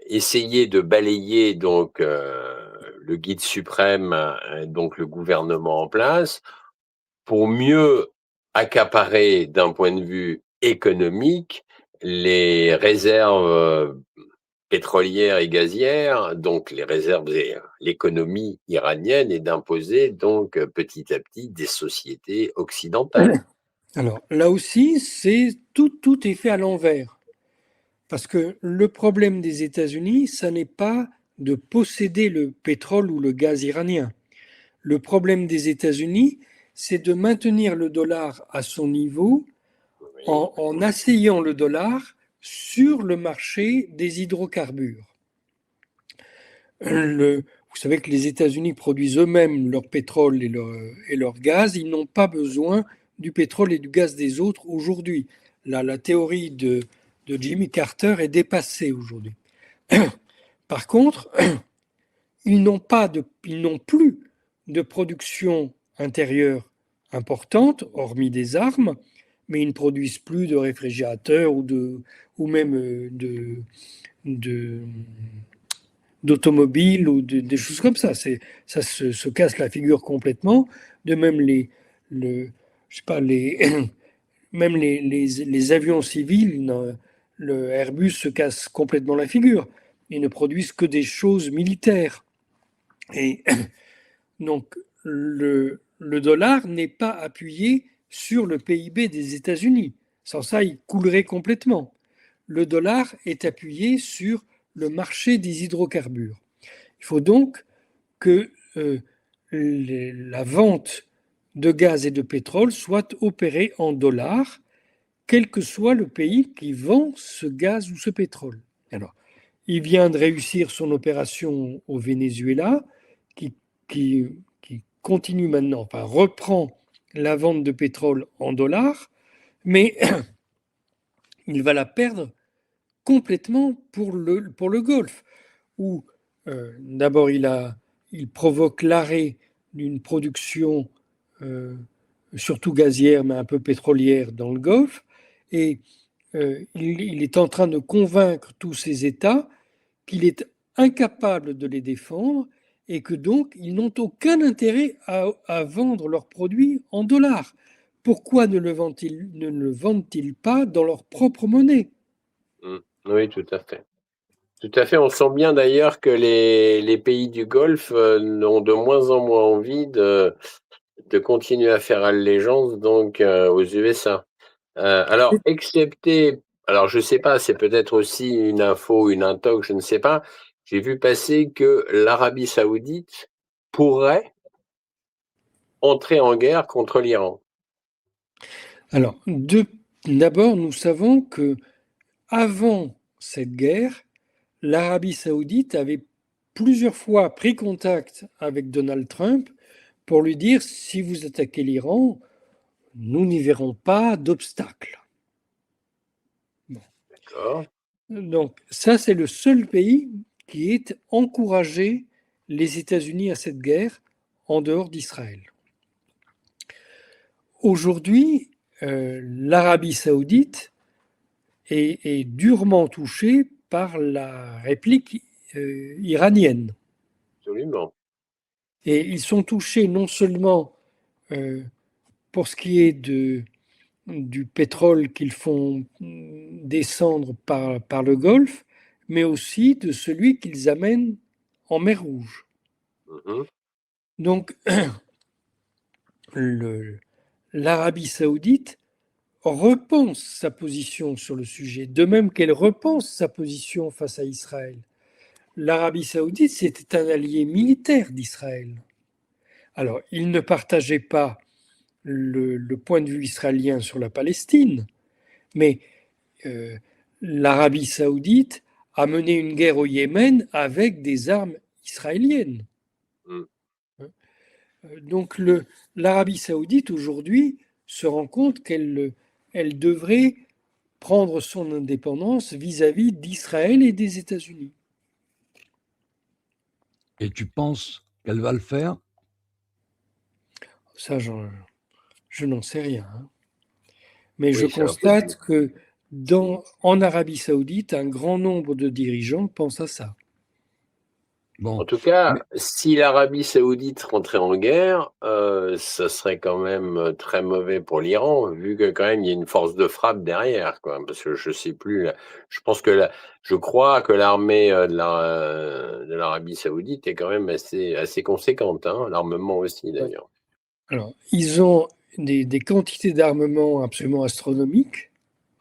Speaker 3: essayer de balayer donc le guide suprême, donc le gouvernement en place, pour mieux accaparer d'un point de vue économique les réserves pétrolières et gazières, donc les réserves et l'économie iranienne, et d'imposer donc petit à petit des sociétés occidentales.
Speaker 4: Alors là aussi, tout est fait à l'envers. Parce que le problème des États-Unis, ça n'est pas de posséder le pétrole ou le gaz iranien. Le problème des États-Unis, c'est de maintenir le dollar à son niveau en asseyant le dollar sur le marché des hydrocarbures. Vous savez que les États-Unis produisent eux-mêmes leur pétrole et leur gaz. Ils n'ont pas besoin du pétrole et du gaz des autres aujourd'hui. Là, la théorie de Jimmy Carter est dépassée aujourd'hui. Par contre, ils n'ont plus de production intérieure importante, hormis des armes, mais ils ne produisent plus de réfrigérateurs ou même d'automobiles ou des choses comme ça. Ça se casse la figure complètement. De même même les avions civils, le Airbus se casse complètement la figure. Ils ne produisent que des choses militaires. Et donc, le dollar n'est pas appuyé sur le PIB des États-Unis. Sans ça, il coulerait complètement. Le dollar est appuyé sur le marché des hydrocarbures. Il faut donc que la vente de gaz et de pétrole soit opérée en dollars, quel que soit le pays qui vend ce gaz ou ce pétrole. Alors, il vient de réussir son opération au Venezuela, qui continue maintenant, enfin reprend la vente de pétrole en dollars, mais il va la perdre complètement pour le Golfe, où d'abord il provoque l'arrêt d'une production surtout gazière, mais un peu pétrolière dans le Golfe, et il est en train de convaincre tous ces États qu'il est incapable de les défendre et que donc ils n'ont aucun intérêt à vendre leurs produits en dollars. Pourquoi ne le vendent-ils pas dans leur propre monnaie?
Speaker 3: Oui, tout à fait. Tout à fait. On sent bien d'ailleurs que les pays du Golfe ont de moins en moins envie de continuer à faire allégeance donc aux USA. Alors, excepté, alors je sais pas, c'est peut-être aussi une info, une intox, je ne sais pas. J'ai vu passer que l'Arabie Saoudite pourrait entrer en guerre contre l'Iran.
Speaker 4: Alors, d'abord, nous savons que avant cette guerre, l'Arabie Saoudite avait plusieurs fois pris contact avec Donald Trump pour lui dire si vous attaquez l'Iran, nous n'y verrons pas d'obstacle.
Speaker 3: D'accord.
Speaker 4: Donc, ça, c'est le seul pays qui ait encouragé les États-Unis à cette guerre en dehors d'Israël. Aujourd'hui, l'Arabie Saoudite est durement touchée par la réplique iranienne.
Speaker 3: Absolument.
Speaker 4: Et ils sont touchés non seulement pour ce qui est du pétrole qu'ils font descendre par le Golfe, mais aussi de celui qu'ils amènent en mer Rouge.
Speaker 3: Mhm.
Speaker 4: Donc, l'Arabie Saoudite repense sa position sur le sujet, de même qu'elle repense sa position face à Israël. L'Arabie Saoudite, c'était un allié militaire d'Israël. Alors, il ne partageait pas le point de vue israélien sur la Palestine, mais l'Arabie Saoudite a mené une guerre au Yémen avec des armes israéliennes.
Speaker 3: Mm.
Speaker 4: Donc l'Arabie Saoudite aujourd'hui se rend compte qu'elle devrait prendre son indépendance vis-à-vis d'Israël et des États-Unis.
Speaker 2: Et tu penses qu'elle va le faire?
Speaker 4: Ça, je n'en sais rien. Hein. Mais
Speaker 3: Oui,
Speaker 4: je
Speaker 3: c'est
Speaker 4: constate
Speaker 3: impossible.
Speaker 4: que en Arabie Saoudite, un grand nombre de dirigeants pensent à ça.
Speaker 2: Bon,
Speaker 3: En tout cas,
Speaker 2: mais
Speaker 3: si l'Arabie Saoudite rentrait en guerre, ça serait quand même très mauvais pour l'Iran, vu que quand même il y a une force de frappe derrière, quoi. Parce que je sais plus, je pense que je crois que l'armée de l'Arabie Saoudite est quand même assez conséquente, hein, l'armement aussi d'ailleurs.
Speaker 4: Alors, ils ont des quantités d'armement absolument astronomiques,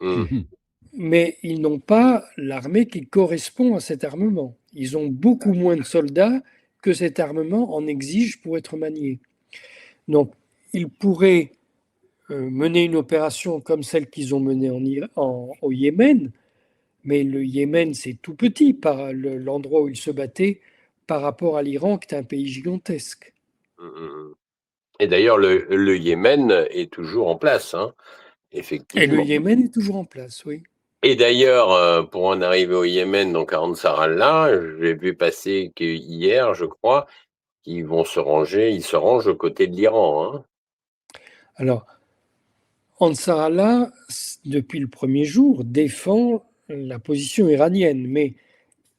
Speaker 3: Mm.
Speaker 4: mais ils n'ont pas l'armée qui correspond à cet armement. Ils ont beaucoup moins de soldats que cet armement en exige pour être manié. Donc, ils pourraient mener une opération comme celle qu'ils ont menée au Yémen, mais le Yémen, c'est tout petit par l'endroit où ils se battaient par rapport à l'Iran, qui est un pays gigantesque.
Speaker 3: Mm. Et d'ailleurs, le Yémen est toujours en place, hein,
Speaker 4: Et le
Speaker 3: effectivement.
Speaker 4: Yémen est toujours en place, oui.
Speaker 3: Et d'ailleurs, pour en arriver au Yémen, donc à Ansar Allah, j'ai vu passer qu'hier, je crois, qu'ils vont se ranger, ils se rangent aux côtés de l'Iran. Hein.
Speaker 4: Alors, Ansar Allah, depuis le premier jour, défend la position iranienne, mais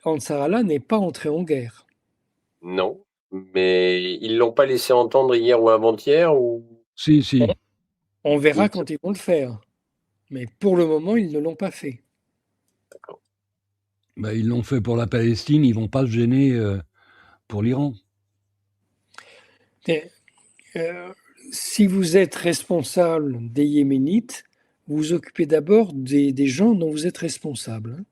Speaker 4: Ansar Allah n'est pas entré en guerre.
Speaker 3: Non, mais ils l'ont pas laissé entendre hier ou avant-hier ou
Speaker 2: si.
Speaker 4: On verra
Speaker 3: Oui,
Speaker 4: quand ils vont le faire. Mais pour le moment, ils ne l'ont pas fait.
Speaker 3: d'accord.
Speaker 2: Bah, ils l'ont fait pour la Palestine, ils vont pas se gêner pour l'Iran.
Speaker 4: Mais, si vous êtes responsable des Yéménites, vous vous occupez d'abord des gens dont vous êtes responsable. Hein.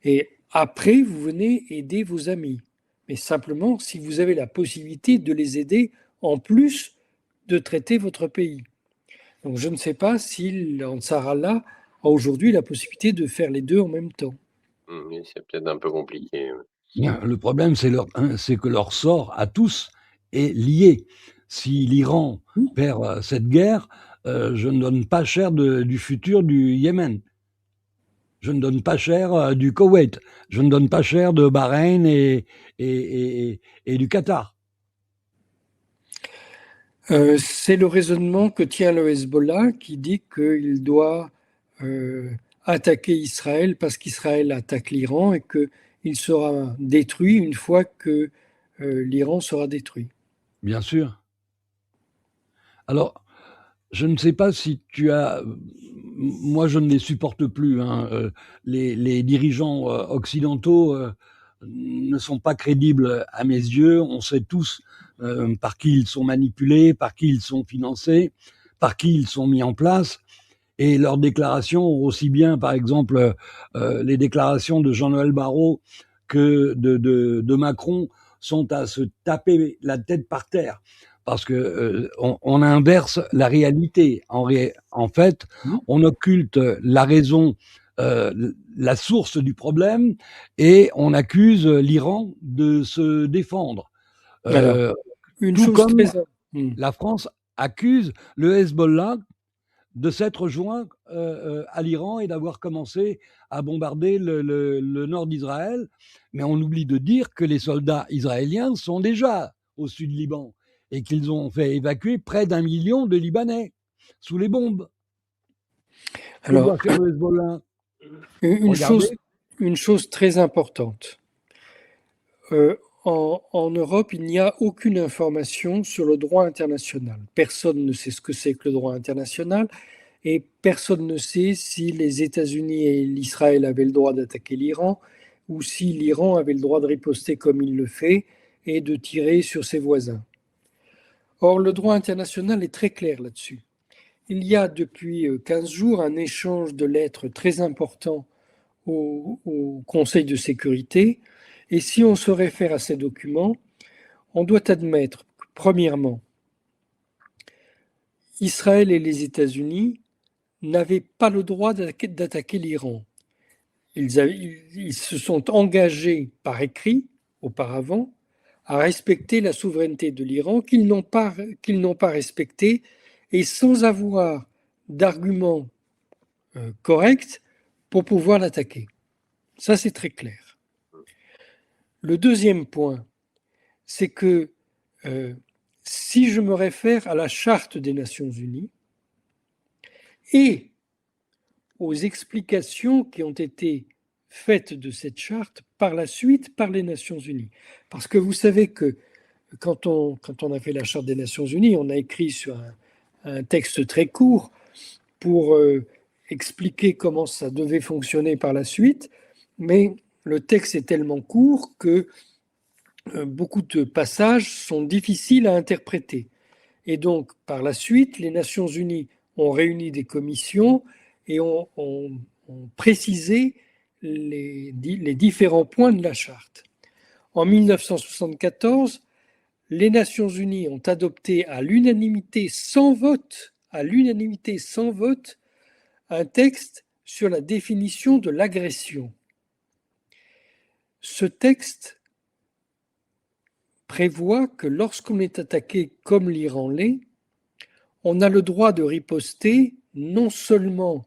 Speaker 4: Et après, vous venez aider vos amis. Mais simplement, si vous avez la possibilité de les aider en plus de traiter votre pays. Donc, je ne sais pas si l'Ansar Allah a aujourd'hui la possibilité de faire les deux en même temps.
Speaker 3: Oui, c'est peut-être un peu compliqué.
Speaker 2: Le problème, c'est que leur sort à tous est lié. Si l'Iran perd cette guerre, je ne donne pas cher du futur du Yémen. Je ne donne pas cher du Koweït. Je ne donne pas cher de Bahreïn et du Qatar.
Speaker 4: C'est le raisonnement que tient le Hezbollah qui dit qu'il doit attaquer Israël parce qu'Israël attaque l'Iran et qu'il sera détruit une fois que l'Iran sera détruit.
Speaker 2: Bien sûr. Alors, je ne sais pas si tu as... Moi, je ne les supporte plus. Hein. Les dirigeants occidentaux ne sont pas crédibles à mes yeux. On sait tous par qui ils sont manipulés, par qui ils sont financés, par qui ils sont mis en place. Et leurs déclarations, aussi bien, par exemple, les déclarations de Jean-Noël Barrot que de Macron, sont à se taper la tête par terre. Parce que on inverse la réalité. En fait, on occulte la raison, la source du problème, et on accuse l'Iran de se défendre.
Speaker 4: Une
Speaker 2: Tout
Speaker 4: chose
Speaker 2: comme
Speaker 4: très...
Speaker 2: la France accuse le Hezbollah de s'être joint à l'Iran et d'avoir commencé à bombarder le nord d'Israël. Mais on oublie de dire que les soldats israéliens sont déjà au sud Liban et qu'ils ont fait évacuer près d'1 million de Libanais sous les bombes. Que doit faire le Hezbollah?
Speaker 4: Une chose très importante. En Europe, il n'y a aucune information sur le droit international. Personne ne sait ce que c'est que le droit international et personne ne sait si les États-Unis et l'Israël avaient le droit d'attaquer l'Iran ou si l'Iran avait le droit de riposter comme il le fait et de tirer sur ses voisins. Or, le droit international est très clair là-dessus. Il y a depuis 15 jours un échange de lettres très important au Conseil de sécurité. Et si on se réfère à ces documents, on doit admettre que, premièrement, Israël et les États-Unis n'avaient pas le droit d'attaquer l'Iran. Ils se sont engagés par écrit, auparavant, à respecter la souveraineté de l'Iran qu'ils n'ont pas respectée et sans avoir d'arguments corrects pour pouvoir l'attaquer. Ça, c'est très clair. Le deuxième point, c'est que si je me réfère à la Charte des Nations Unies et aux explications qui ont été faites de cette charte par la suite par les Nations Unies. Parce que vous savez que quand on a fait la Charte des Nations Unies, on a écrit sur un texte très court pour expliquer comment ça devait fonctionner par la suite, mais le texte est tellement court que beaucoup de passages sont difficiles à interpréter. Et donc, par la suite, les Nations Unies ont réuni des commissions et ont précisé les différents points de la charte. En 1974, les Nations Unies ont adopté à l'unanimité sans vote, un texte sur la définition de l'agression. Ce texte prévoit que lorsqu'on est attaqué comme l'Iran l'est, on a le droit de riposter non seulement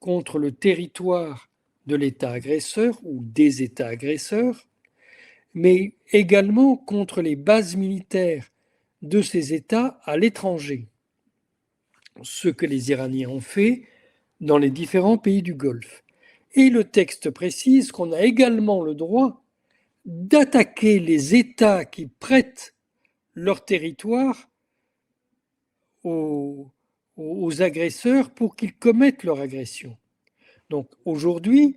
Speaker 4: contre le territoire de l'État agresseur ou des États agresseurs, mais également contre les bases militaires de ces États à l'étranger, ce que les Iraniens ont fait dans les différents pays du Golfe. Et le texte précise qu'on a également le droit d'attaquer les États qui prêtent leur territoire aux agresseurs pour qu'ils commettent leur agression. Donc aujourd'hui,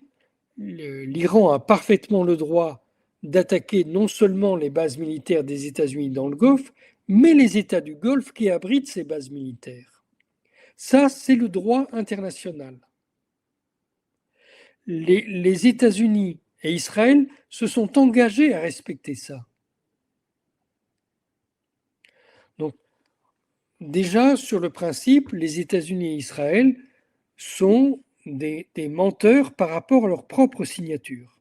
Speaker 4: l'Iran a parfaitement le droit d'attaquer non seulement les bases militaires des États-Unis dans le Golfe, mais les États du Golfe qui abritent ces bases militaires. Ça, c'est le droit international. Les États-Unis et Israël se sont engagés à respecter ça. Donc, déjà, sur le principe, les États-Unis et Israël sont des menteurs par rapport à leur propre signature.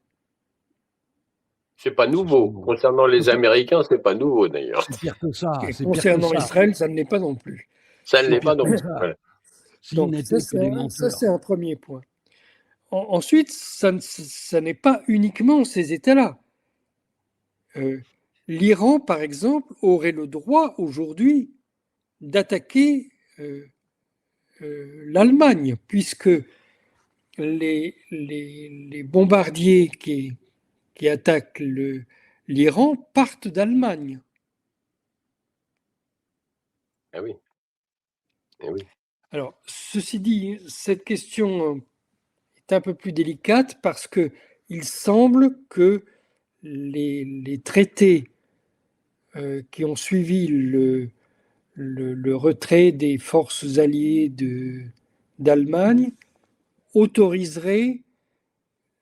Speaker 3: C'est pas nouveau. Concernant les Américains, c'est pas nouveau d'ailleurs.
Speaker 2: C'est pire que ça.
Speaker 4: Et
Speaker 2: C'est pire
Speaker 4: concernant
Speaker 2: que ça.
Speaker 4: Israël, ça ne l'est pas non plus.
Speaker 3: Ça ne
Speaker 2: C'est
Speaker 3: l'est pas
Speaker 2: pire
Speaker 3: non
Speaker 2: que
Speaker 3: plus.
Speaker 2: ça.
Speaker 3: Voilà.
Speaker 2: S'ils
Speaker 4: Donc
Speaker 2: n'étaient que des
Speaker 4: ça,
Speaker 2: menteurs.
Speaker 4: c'est un premier point. Ensuite, ça n'est pas uniquement ces États-là. L'Iran, par exemple, aurait le droit aujourd'hui d'attaquer l'Allemagne, puisque les bombardiers qui attaquent l'Iran partent d'Allemagne.
Speaker 3: Ah oui. Eh oui.
Speaker 4: Alors, ceci dit, cette question est un peu plus délicate parce que il semble que les traités qui ont suivi le retrait des forces alliées d'Allemagne autoriseraient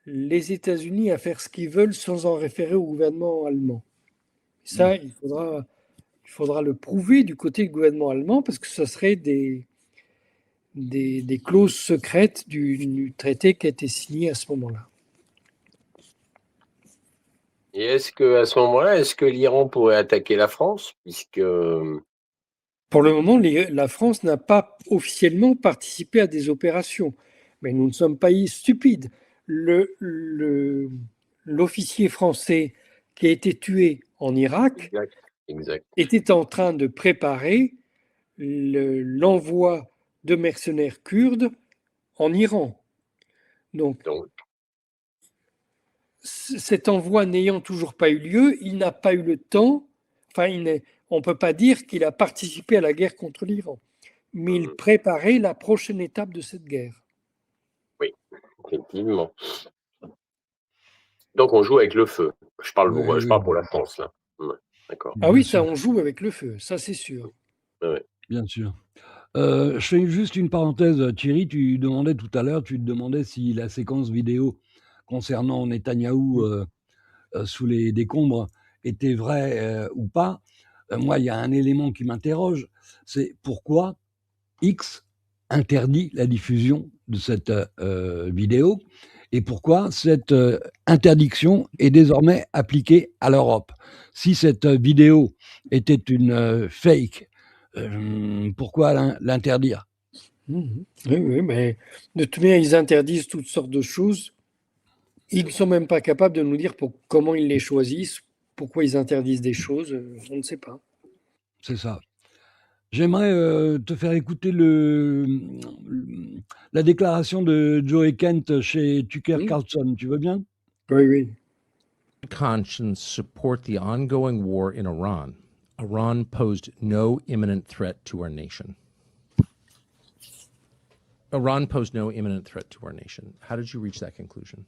Speaker 4: les États-Unis à faire ce qu'ils veulent sans en référer au gouvernement allemand. Ça, il faudra le prouver du côté du gouvernement allemand parce que ce serait des clauses secrètes du traité qui a été signé à ce moment-là.
Speaker 3: Et est-ce que à ce moment-là, est-ce que l'Iran pourrait attaquer la France, puisque
Speaker 4: Pour le moment, la France n'a pas officiellement participé à des opérations, mais nous ne sommes pas stupides. L'officier français qui a été tué en Irak
Speaker 3: exact.
Speaker 4: était en train de préparer l'envoi de mercenaires kurdes en Iran. Donc, cet envoi n'ayant toujours pas eu lieu, il n'a pas eu le temps, on ne peut pas dire qu'il a participé à la guerre contre l'Iran, mais il préparait la prochaine étape de cette guerre.
Speaker 3: Oui, effectivement. Donc on joue avec le feu. Je parle pour la France là. Ouais, d'accord.
Speaker 4: Ah oui, ça, on joue avec le feu, ça c'est sûr.
Speaker 3: Ouais.
Speaker 2: Bien sûr. Je fais juste une parenthèse, Thierry, tu te demandais si la séquence vidéo concernant Netanyahou sous les décombres était vraie ou pas. Moi, il y a un élément qui m'interroge, c'est pourquoi X interdit la diffusion de cette vidéo et pourquoi cette interdiction est désormais appliquée à l'Europe. Si cette vidéo était une fake, pourquoi l'interdire?
Speaker 4: Oui, mais de toute manière, ils interdisent toutes sortes de choses. Ils ne sont même pas capables de nous dire comment ils les choisissent, pourquoi ils interdisent des choses, on ne sait pas.
Speaker 2: C'est ça. J'aimerais te faire écouter la déclaration de Joe Kent chez Tucker Carlson. Tu veux bien?
Speaker 4: Oui.
Speaker 8: Conscience support the ongoing war in Iran. Iran posed no imminent threat to our nation. Iran posed no imminent threat to our nation. How did you reach that conclusion?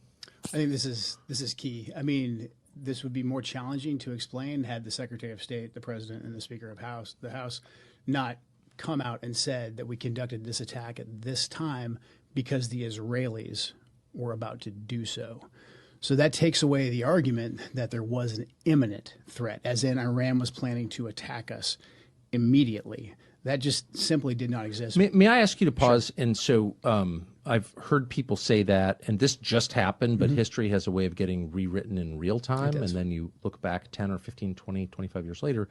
Speaker 9: I think this is key. I mean, this would be more challenging to explain had the Secretary of State, the President, and the Speaker of the House not come out and said that we conducted this attack at this time because the Israelis were about to do so. So that takes away the argument that there was an imminent threat, as in Iran was planning to attack us immediately. That just simply did not exist.
Speaker 8: May I ask you to pause? Sure. And so I've heard people say that, and this just happened, but history has a way of getting rewritten in real time. And then you look back 10 or 15, 20, 25 years later,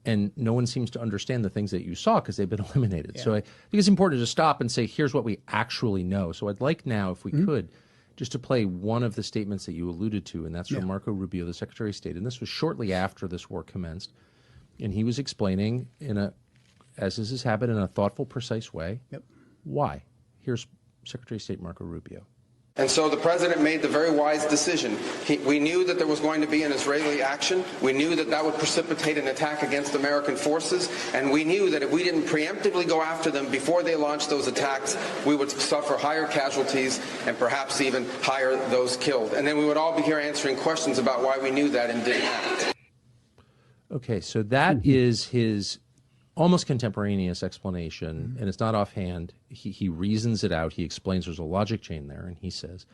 Speaker 8: and no one seems to understand the things that you saw because they've been eliminated. Yeah. So I think it's important to stop and say, here's what we actually know. So I'd like now, if we could, just to play one of the statements that you alluded to, and that's from Marco Rubio, the Secretary of State. And this was shortly after this war commenced. And he was explaining as is his habit, in a thoughtful, precise way, why. Here's Secretary of State Marco Rubio.
Speaker 10: And so the president made the very wise decision. We knew that there was going to be an Israeli action. We knew that that would precipitate an attack against American forces. And we knew that if we didn't preemptively go after them before they launched those attacks, we would suffer higher casualties and perhaps even higher those killed. And then we would all be here answering questions about why we knew that and didn't act.
Speaker 8: Okay, so that is his almost contemporaneous explanation, and it's not offhand. He reasons it out. He explains there's a logic chain there, and he says,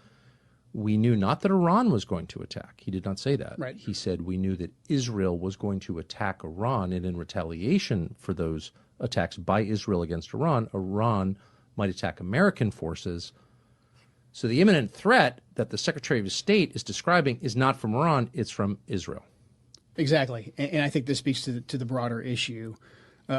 Speaker 8: we knew not that Iran was going to attack. He did not say that.
Speaker 9: Right.
Speaker 8: He said we knew that Israel was going to attack Iran, and in retaliation for those attacks by Israel against Iran, Iran might attack American forces. So the imminent threat that the Secretary of State is describing is not from Iran, it's from Israel.
Speaker 9: Exactly. And I think this speaks to the broader issue.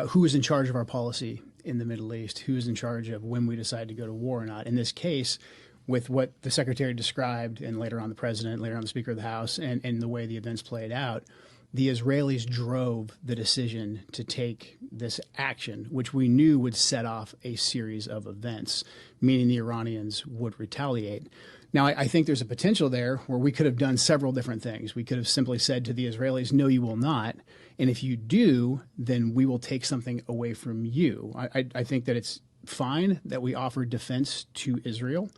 Speaker 9: Who is in charge of our policy in the Middle East? Who is in charge of when we decide to go to war or not? In this case, with what the Secretary described, and later on the President, later on the Speaker of the House, and the way the events played out, the Israelis drove the decision to take this action, which we knew would set off a series of events, meaning the Iranians would retaliate. Now, I think there's a potential there where we could have done several different things. We could have simply said to the Israelis, no, you will not. And if you do, then we will take something away from you. I think that it's fine that we offer defense to Israel.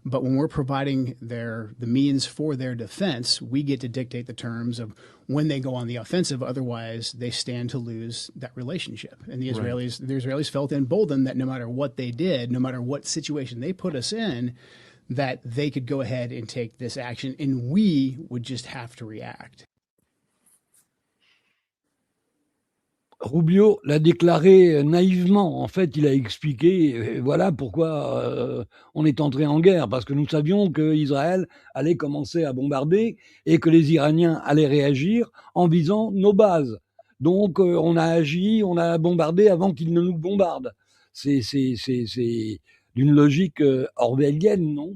Speaker 9: But when we're providing the means for their defense, we get to dictate the terms of when they go on the offensive. Otherwise, they stand to lose that relationship. And the Israelis felt emboldened that no matter what they did, no matter what situation they put us in, that they could go ahead and take this action, and we would just have to react.
Speaker 2: Rubio l'a déclaré naïvement. En fait, il a expliqué voilà pourquoi on est entré en guerre, parce que nous savions qu'Israël allait commencer à bombarder et que les Iraniens allaient réagir en visant nos bases. Donc, on a agi, on a bombardé avant qu'ils ne nous bombardent. C'est d'une logique orwellienne, non?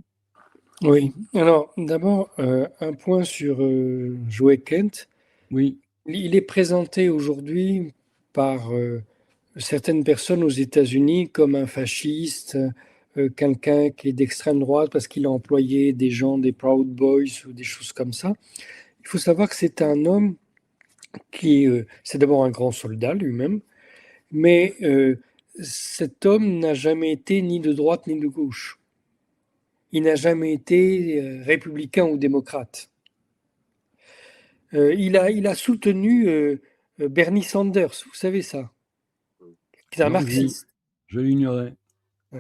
Speaker 4: Oui. Alors, d'abord, un point sur Joe Kent.
Speaker 2: Oui.
Speaker 4: Il est présenté aujourd'hui par certaines personnes aux États-Unis comme un fasciste, quelqu'un qui est d'extrême droite parce qu'il a employé des gens, des Proud Boys ou des choses comme ça. Il faut savoir que c'est un homme qui, c'est d'abord un grand soldat lui-même, mais cet homme n'a jamais été ni de droite ni de gauche. Il n'a jamais été républicain ou démocrate. Il a soutenu Bernie Sanders, vous savez ça, qui est un marxiste.
Speaker 2: Je l'ignorais.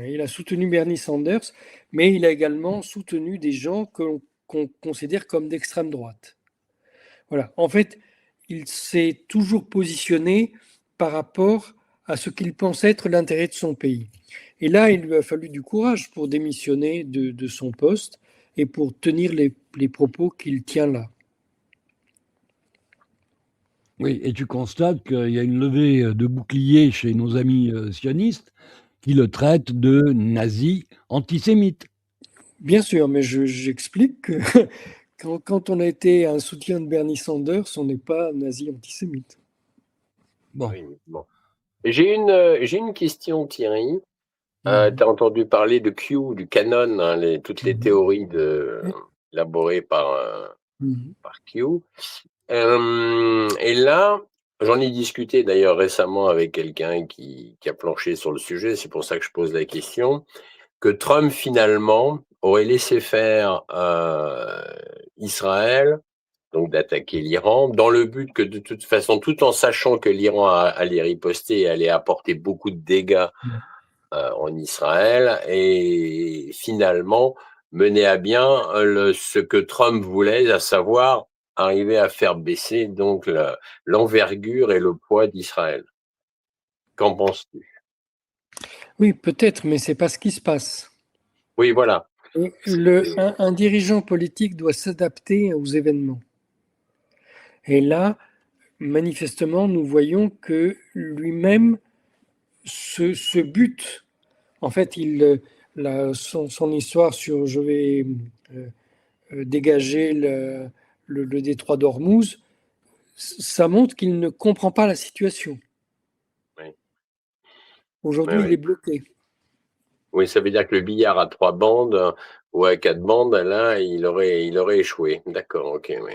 Speaker 4: Il a soutenu Bernie Sanders, mais il a également soutenu des gens qu'on considère comme d'extrême droite. Voilà. En fait, il s'est toujours positionné par rapport à ce qu'il pense être l'intérêt de son pays. Et là, il lui a fallu du courage pour démissionner de son poste et pour tenir les propos qu'il tient là.
Speaker 2: Oui, et tu constates qu'il y a une levée de boucliers chez nos amis sionistes qui le traitent de nazi antisémite.
Speaker 4: Bien sûr, mais j'explique que quand on a été un soutien de Bernie Sanders, on n'est pas nazi antisémite.
Speaker 2: Bon.
Speaker 3: Oui, bon. J'ai une question, Thierry. Tu as entendu parler de Q, du canon, hein, toutes les théories élaborées par Q. Et là, j'en ai discuté d'ailleurs récemment avec quelqu'un qui a planché sur le sujet, c'est pour ça que je pose la question, que Trump finalement aurait laissé faire Israël, donc d'attaquer l'Iran, dans le but que de toute façon, tout en sachant que l'Iran allait riposter et allait apporter beaucoup de dégâts en Israël, et finalement mener à bien ce que Trump voulait, à savoir arriver à faire baisser donc l'envergure et le poids d'Israël. Qu'en penses-tu?
Speaker 4: Oui, peut-être, mais c'est pas ce qui se passe.
Speaker 3: Oui, voilà.
Speaker 4: Un dirigeant politique doit s'adapter aux événements. Et là, manifestement, nous voyons que lui-même se bute. En fait, son histoire sur je vais dégager le détroit d'Ormuz, ça montre qu'il ne comprend pas la situation.
Speaker 3: Oui.
Speaker 4: Aujourd'hui, il est bloqué.
Speaker 3: Oui, ça veut dire que le billard à 3 bandes ou à 4 bandes, là, il aurait échoué. D'accord, ok, oui.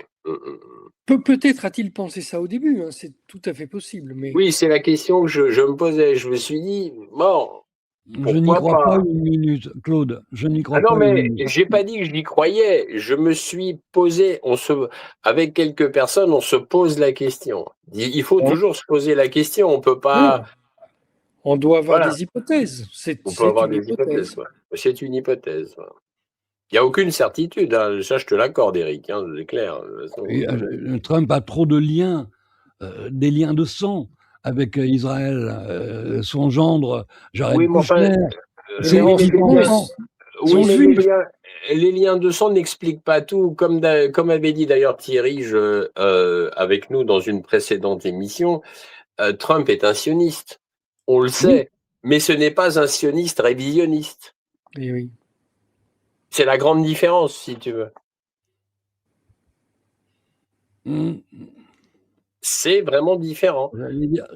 Speaker 4: Peut-être a-t-il pensé ça au début, hein, c'est tout à fait possible. Mais...
Speaker 3: Oui, c'est la question que je me posais. Je me suis dit, bon,
Speaker 2: je n'y crois pas une minute, Claude. Je n'y crois pas.
Speaker 3: Non, mais j'ai pas dit que je n'y croyais. Je me suis posé, avec quelques personnes, on se pose la question. Il faut toujours se poser la question. On peut pas.
Speaker 4: On doit avoir des hypothèses.
Speaker 3: On peut avoir des hypothèses. C'est une hypothèse. Il n'y a aucune certitude. Hein. Ça, je te l'accorde, Eric. Hein, c'est clair.
Speaker 2: Trump a trop de liens, des liens de sang avec Israël. Son gendre, Jared Kushner.
Speaker 3: Oui, mais
Speaker 2: juifs.
Speaker 3: les liens de sang n'expliquent pas tout. Comme avait dit d'ailleurs Thierry avec nous dans une précédente émission, Trump est un sioniste. On le sait. Mais ce n'est pas un sioniste révisionniste.
Speaker 4: Oui, oui.
Speaker 3: C'est la grande différence, si tu veux. C'est vraiment différent.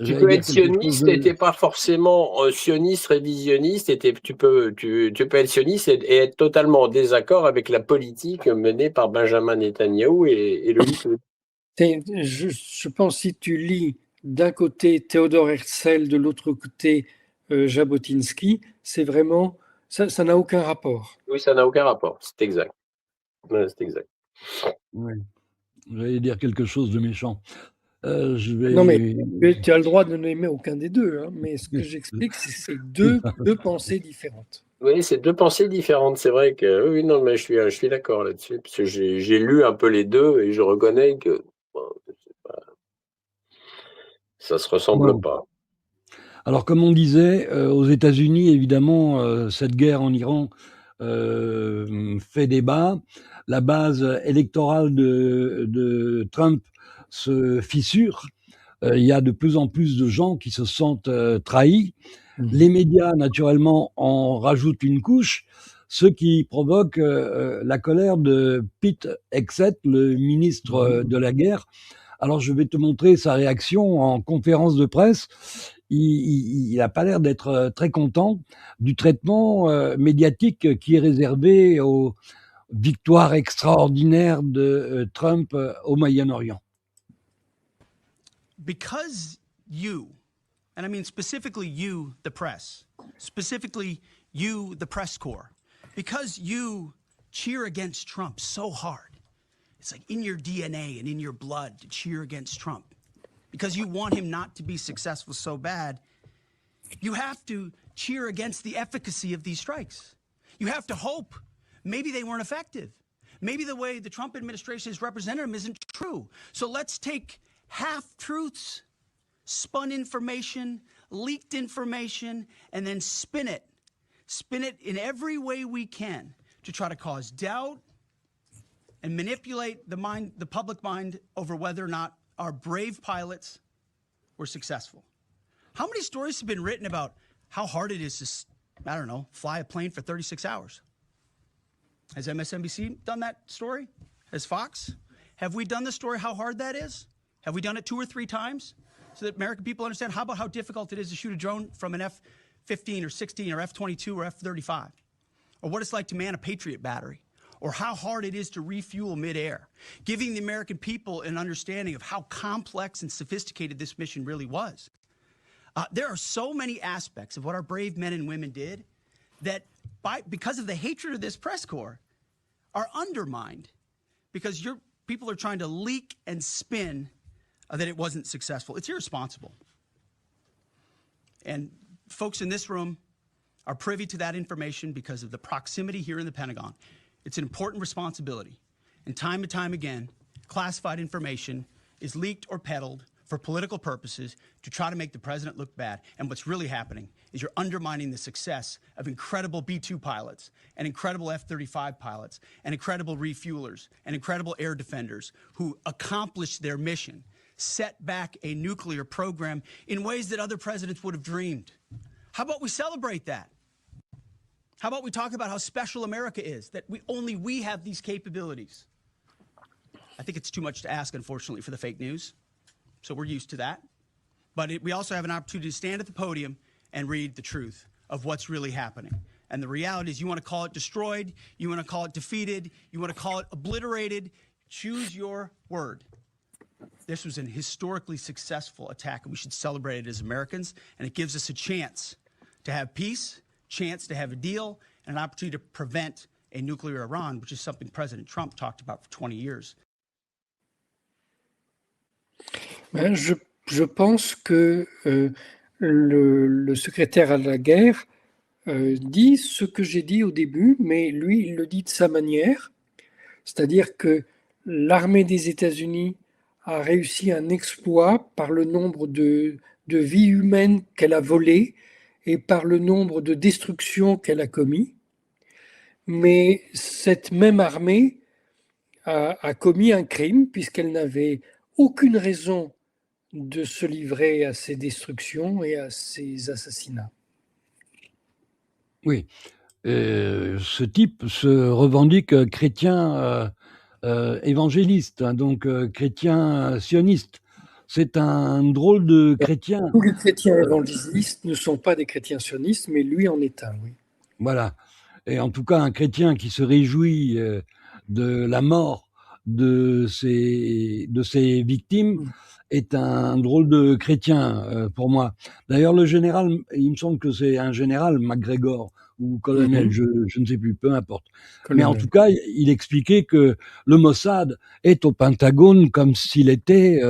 Speaker 3: Tu peux être sioniste et t'es pas forcément sioniste, révisionniste. Tu peux être sioniste et être totalement en désaccord avec la politique menée par Benjamin Netanyahou et le Likoud.
Speaker 4: Je pense si tu lis d'un côté Théodore Herzl, de l'autre côté Jabotinsky, c'est vraiment ça n'a aucun rapport.
Speaker 3: Oui, ça n'a aucun rapport. C'est exact. Ouais, c'est exact.
Speaker 2: Oui. J'allais dire quelque chose de méchant.
Speaker 4: Non, mais tu as le droit de n'aimer aucun des deux, hein, mais ce que j'explique, c'est que c'est deux pensées différentes.
Speaker 3: Oui, c'est deux pensées différentes. C'est vrai que oui, non, mais je suis d'accord là-dessus, parce que j'ai lu un peu les deux et je reconnais que ça se ressemble pas.
Speaker 2: Alors, comme on disait, aux États-Unis, évidemment, cette guerre en Iran fait débat. La base électorale de Trump se fissure. Il y a de plus en plus de gens qui se sentent trahis. Les médias, naturellement, en rajoutent une couche, ce qui provoque la colère de Pete Hegseth, le ministre de la guerre. Alors, je vais te montrer sa réaction en conférence de presse. Il n'a pas l'air d'être très content du traitement médiatique qui est réservé aux victoires extraordinaires de Trump au Moyen-Orient.
Speaker 11: Because you, and I mean specifically you, the press, specifically you, the press corps, because you cheer against Trump so hard, it's like in your DNA and in your blood to cheer against Trump, because you want him not to be successful so bad, you have to cheer against the efficacy of these strikes. You have to hope maybe they weren't effective. Maybe the way the Trump administration has represented them isn't true. So let's take half-truths, spun information, leaked information, and then spin it in every way we can to try to cause doubt and manipulate the public mind over whether or not our brave pilots were successful. How many stories have been written about how hard it is to, I don't know, fly a plane for 36 hours? Has MSNBC done that story? Has Fox? Have we done the story how hard that is? Have we done it 2 or 3 times so that American people understand how about how difficult it is to shoot a drone from an F-15 or 16 or F-22 or F-35? Or what it's like to man a Patriot battery? Or how hard it is to refuel midair? Giving the American people an understanding of how complex and sophisticated this mission really was. There are so many aspects of what our brave men and women did that because of the hatred of this press corps are undermined because your people are trying to leak and spin that it wasn't successful. It's irresponsible. And folks in this room are privy to that information because of the proximity here in the Pentagon. It's an important responsibility. And time again, classified information is leaked or peddled for political purposes to try to make the president look bad. And what's really happening is you're undermining the success of incredible B-2 pilots and incredible F-35 pilots and incredible refuelers and incredible air defenders who accomplished their mission, set back a nuclear program in ways that other presidents would have dreamed. How about we celebrate that? How about we talk about how special America is, that only we have these capabilities? I think it's too much to ask, unfortunately, for the fake news. So we're used to that. But we also have an opportunity to stand at the podium and read the truth of what's really happening. And the reality is you want to call it destroyed, you want to call it defeated, you want to call it obliterated, choose your word. This was an historically successful attack, and we should celebrate it as Americans. And it gives us a chance to have peace, chance to have a deal, and an opportunity to prevent a nuclear Iran, which is something President Trump talked about for 20 years.
Speaker 4: Je pense que le secrétaire à la guerre dit ce que j'ai dit au début, mais lui, il le dit de sa manière. C'est-à-dire que l'armée des États-Unis a réussi un exploit par le nombre de vies humaines qu'elle a volées et par le nombre de destructions qu'elle a commis. mais cette même armée a commis un crime puisqu'elle n'avait aucune raison de se livrer à ces destructions et à ces assassinats.
Speaker 2: Oui. Ce type se revendique chrétien évangéliste, hein, donc chrétien sioniste. C'est un drôle de chrétien.
Speaker 4: Tous les chrétiens évangélistes ne sont pas des chrétiens sionistes, mais lui en est un, oui.
Speaker 2: Voilà. Et en tout cas, un chrétien qui se réjouit de la mort de ses victimes est un drôle de chrétien pour moi. D'ailleurs, le général, il me semble que c'est un général, MacGregor, ou colonel, je ne sais plus, peu importe. Mais en tout cas, il expliquait que le Mossad est au Pentagone comme s'il était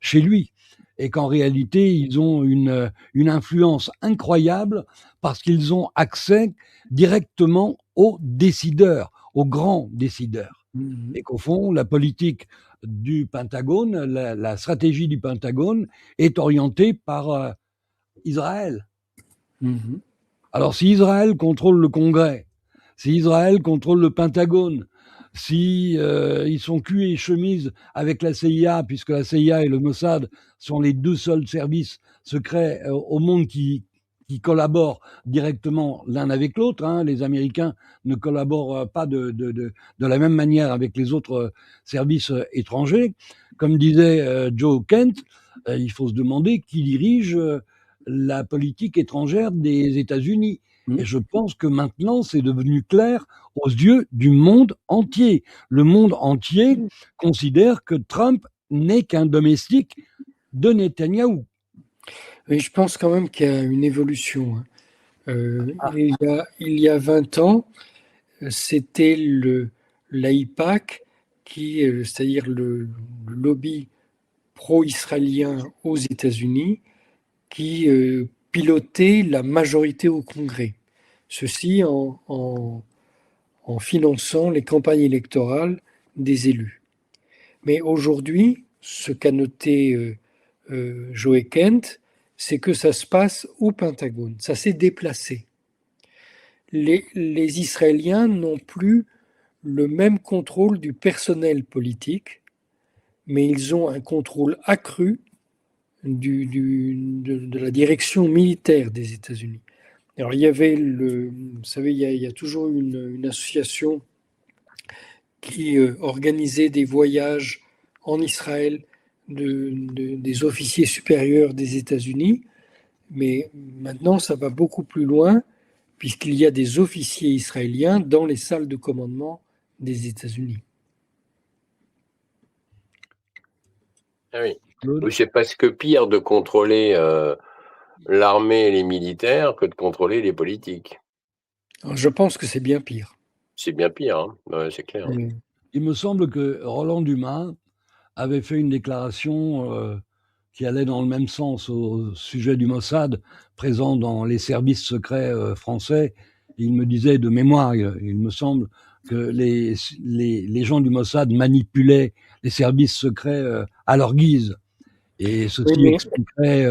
Speaker 2: chez lui. Et qu'en réalité, ils ont une influence incroyable parce qu'ils ont accès directement aux décideurs, aux grands décideurs. Et qu'au fond, la politique du Pentagone, la stratégie du Pentagone est orientée par Israël. Alors, si Israël contrôle le Congrès, si Israël contrôle le Pentagone, si ils sont cul et chemise avec la CIA, puisque la CIA et le Mossad sont les deux seuls services secrets au monde qui collaborent directement l'un avec l'autre, hein. Les Américains ne collaborent pas de la même manière avec les autres services étrangers. Comme disait Joe Kent, il faut se demander qui dirige la politique étrangère des États-Unis. Et je pense que maintenant, c'est devenu clair aux yeux du monde entier. Le monde entier considère que Trump n'est qu'un domestique de Netanyahou.
Speaker 4: Oui, je pense quand même qu'il y a une évolution. Il y a 20 ans, c'était l'AIPAC, c'est-à-dire le lobby pro-israélien aux États-Unis, qui pilotait la majorité au Congrès. Ceci en finançant les campagnes électorales des élus. Mais aujourd'hui, ce qu'a noté Joe Kent, c'est que ça se passe au Pentagone. Ça s'est déplacé. Les Israéliens n'ont plus le même contrôle du personnel politique, mais ils ont un contrôle accru de la direction militaire des États-Unis. Alors, il y avait, vous savez, il y a toujours une association qui organisait des voyages en Israël des officiers supérieurs des États-Unis, mais maintenant ça va beaucoup plus loin puisqu'il y a des officiers israéliens dans les salles de commandement des États-Unis.
Speaker 3: Ah oui. C'est presque pire de contrôler l'armée et les militaires que de contrôler les politiques.
Speaker 4: Alors, je pense que c'est bien pire.
Speaker 3: C'est bien pire, hein. Ouais, c'est clair.
Speaker 2: Il me semble que Roland Dumas avait fait une déclaration qui allait dans le même sens au sujet du Mossad, présent dans les services secrets français. Il me disait de mémoire, il me semble, que les gens du Mossad manipulaient les services secrets à leur guise. Et ceci expliquerait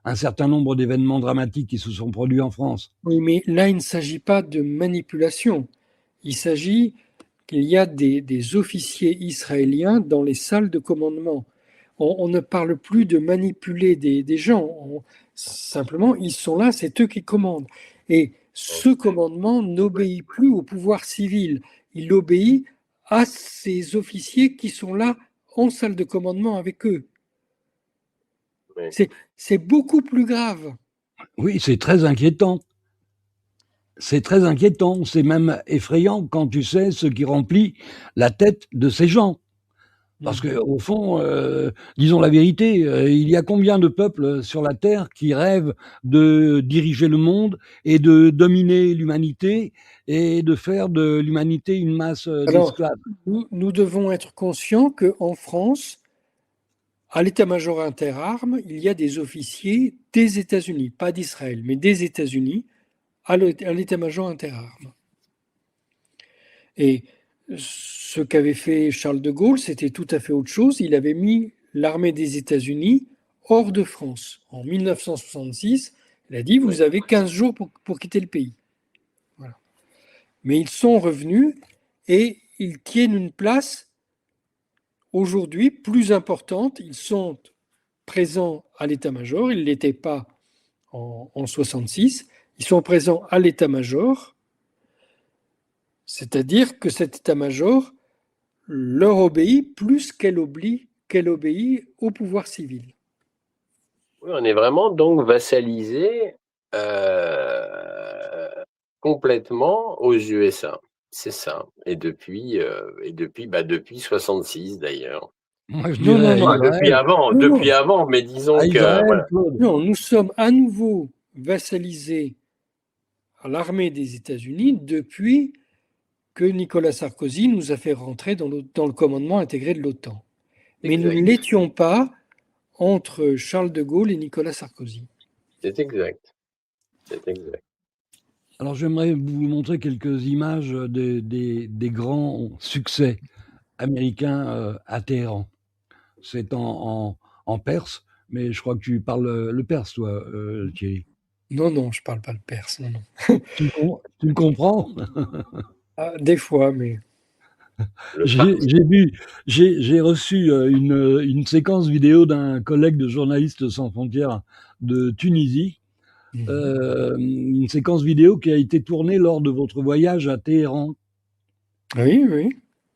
Speaker 2: un certain nombre d'événements dramatiques qui se sont produits en France.
Speaker 4: Oui, mais là, il ne s'agit pas de manipulation. Il s'agit qu'il y a des officiers israéliens dans les salles de commandement. On ne parle plus de manipuler des gens. Simplement, ils sont là, c'est eux qui commandent. Et ce commandement n'obéit plus au pouvoir civil. Il obéit à ces officiers qui sont là en salle de commandement avec eux. C'est beaucoup plus grave.
Speaker 2: Oui, c'est très inquiétant. C'est très inquiétant, c'est même effrayant quand tu sais ce qui remplit la tête de ces gens. Parce qu'au fond, disons la vérité, il y a combien de peuples sur la Terre qui rêvent de diriger le monde et de dominer l'humanité et de faire de l'humanité une masse d'esclaves?
Speaker 4: Nous devons être conscients qu'en France, à l'état-major interarmes, il y a des officiers des États-Unis, pas d'Israël, mais des États-Unis, à l'état-major interarmes. Et ce qu'avait fait Charles de Gaulle, c'était tout à fait autre chose. Il avait mis l'armée des États-Unis hors de France. En 1966, il a dit, vous avez 15 jours pour quitter le pays. Voilà. Mais ils sont revenus et ils tiennent une place aujourd'hui plus importante. Ils sont présents à l'état-major, ils ne l'étaient pas en 66, ils sont présents à l'état-major, c'est-à-dire que cet état-major leur obéit plus qu'elle obéit au pouvoir civil.
Speaker 3: Oui, on est vraiment donc vassalisé complètement aux USA. C'est ça. Et depuis 66 d'ailleurs.
Speaker 2: Moi, je
Speaker 4: Non, non,
Speaker 2: dirais
Speaker 4: non.
Speaker 3: Depuis avant, mais disons que
Speaker 2: Israël,
Speaker 3: voilà.
Speaker 2: Claude.
Speaker 4: Non, nous sommes à nouveau vassalisés à l'armée des États-Unis depuis que Nicolas Sarkozy nous a fait rentrer dans le commandement intégré de l'OTAN. Mais nous ne l'étions pas entre Charles de Gaulle et Nicolas Sarkozy.
Speaker 3: C'est exact. C'est exact.
Speaker 2: Alors j'aimerais vous montrer quelques images des grands succès américains à Téhéran. C'est en perse, mais je crois que tu parles le perse, toi, Thierry.
Speaker 4: Non, non, je ne parle pas le perse, non, non.
Speaker 2: Tu le comprends?
Speaker 4: Des fois, mais...
Speaker 2: J'ai reçu une séquence vidéo d'un collègue de Journalistes sans frontières de Tunisie, une séquence vidéo qui a été tournée lors de votre voyage à Téhéran.
Speaker 4: Oui, oui.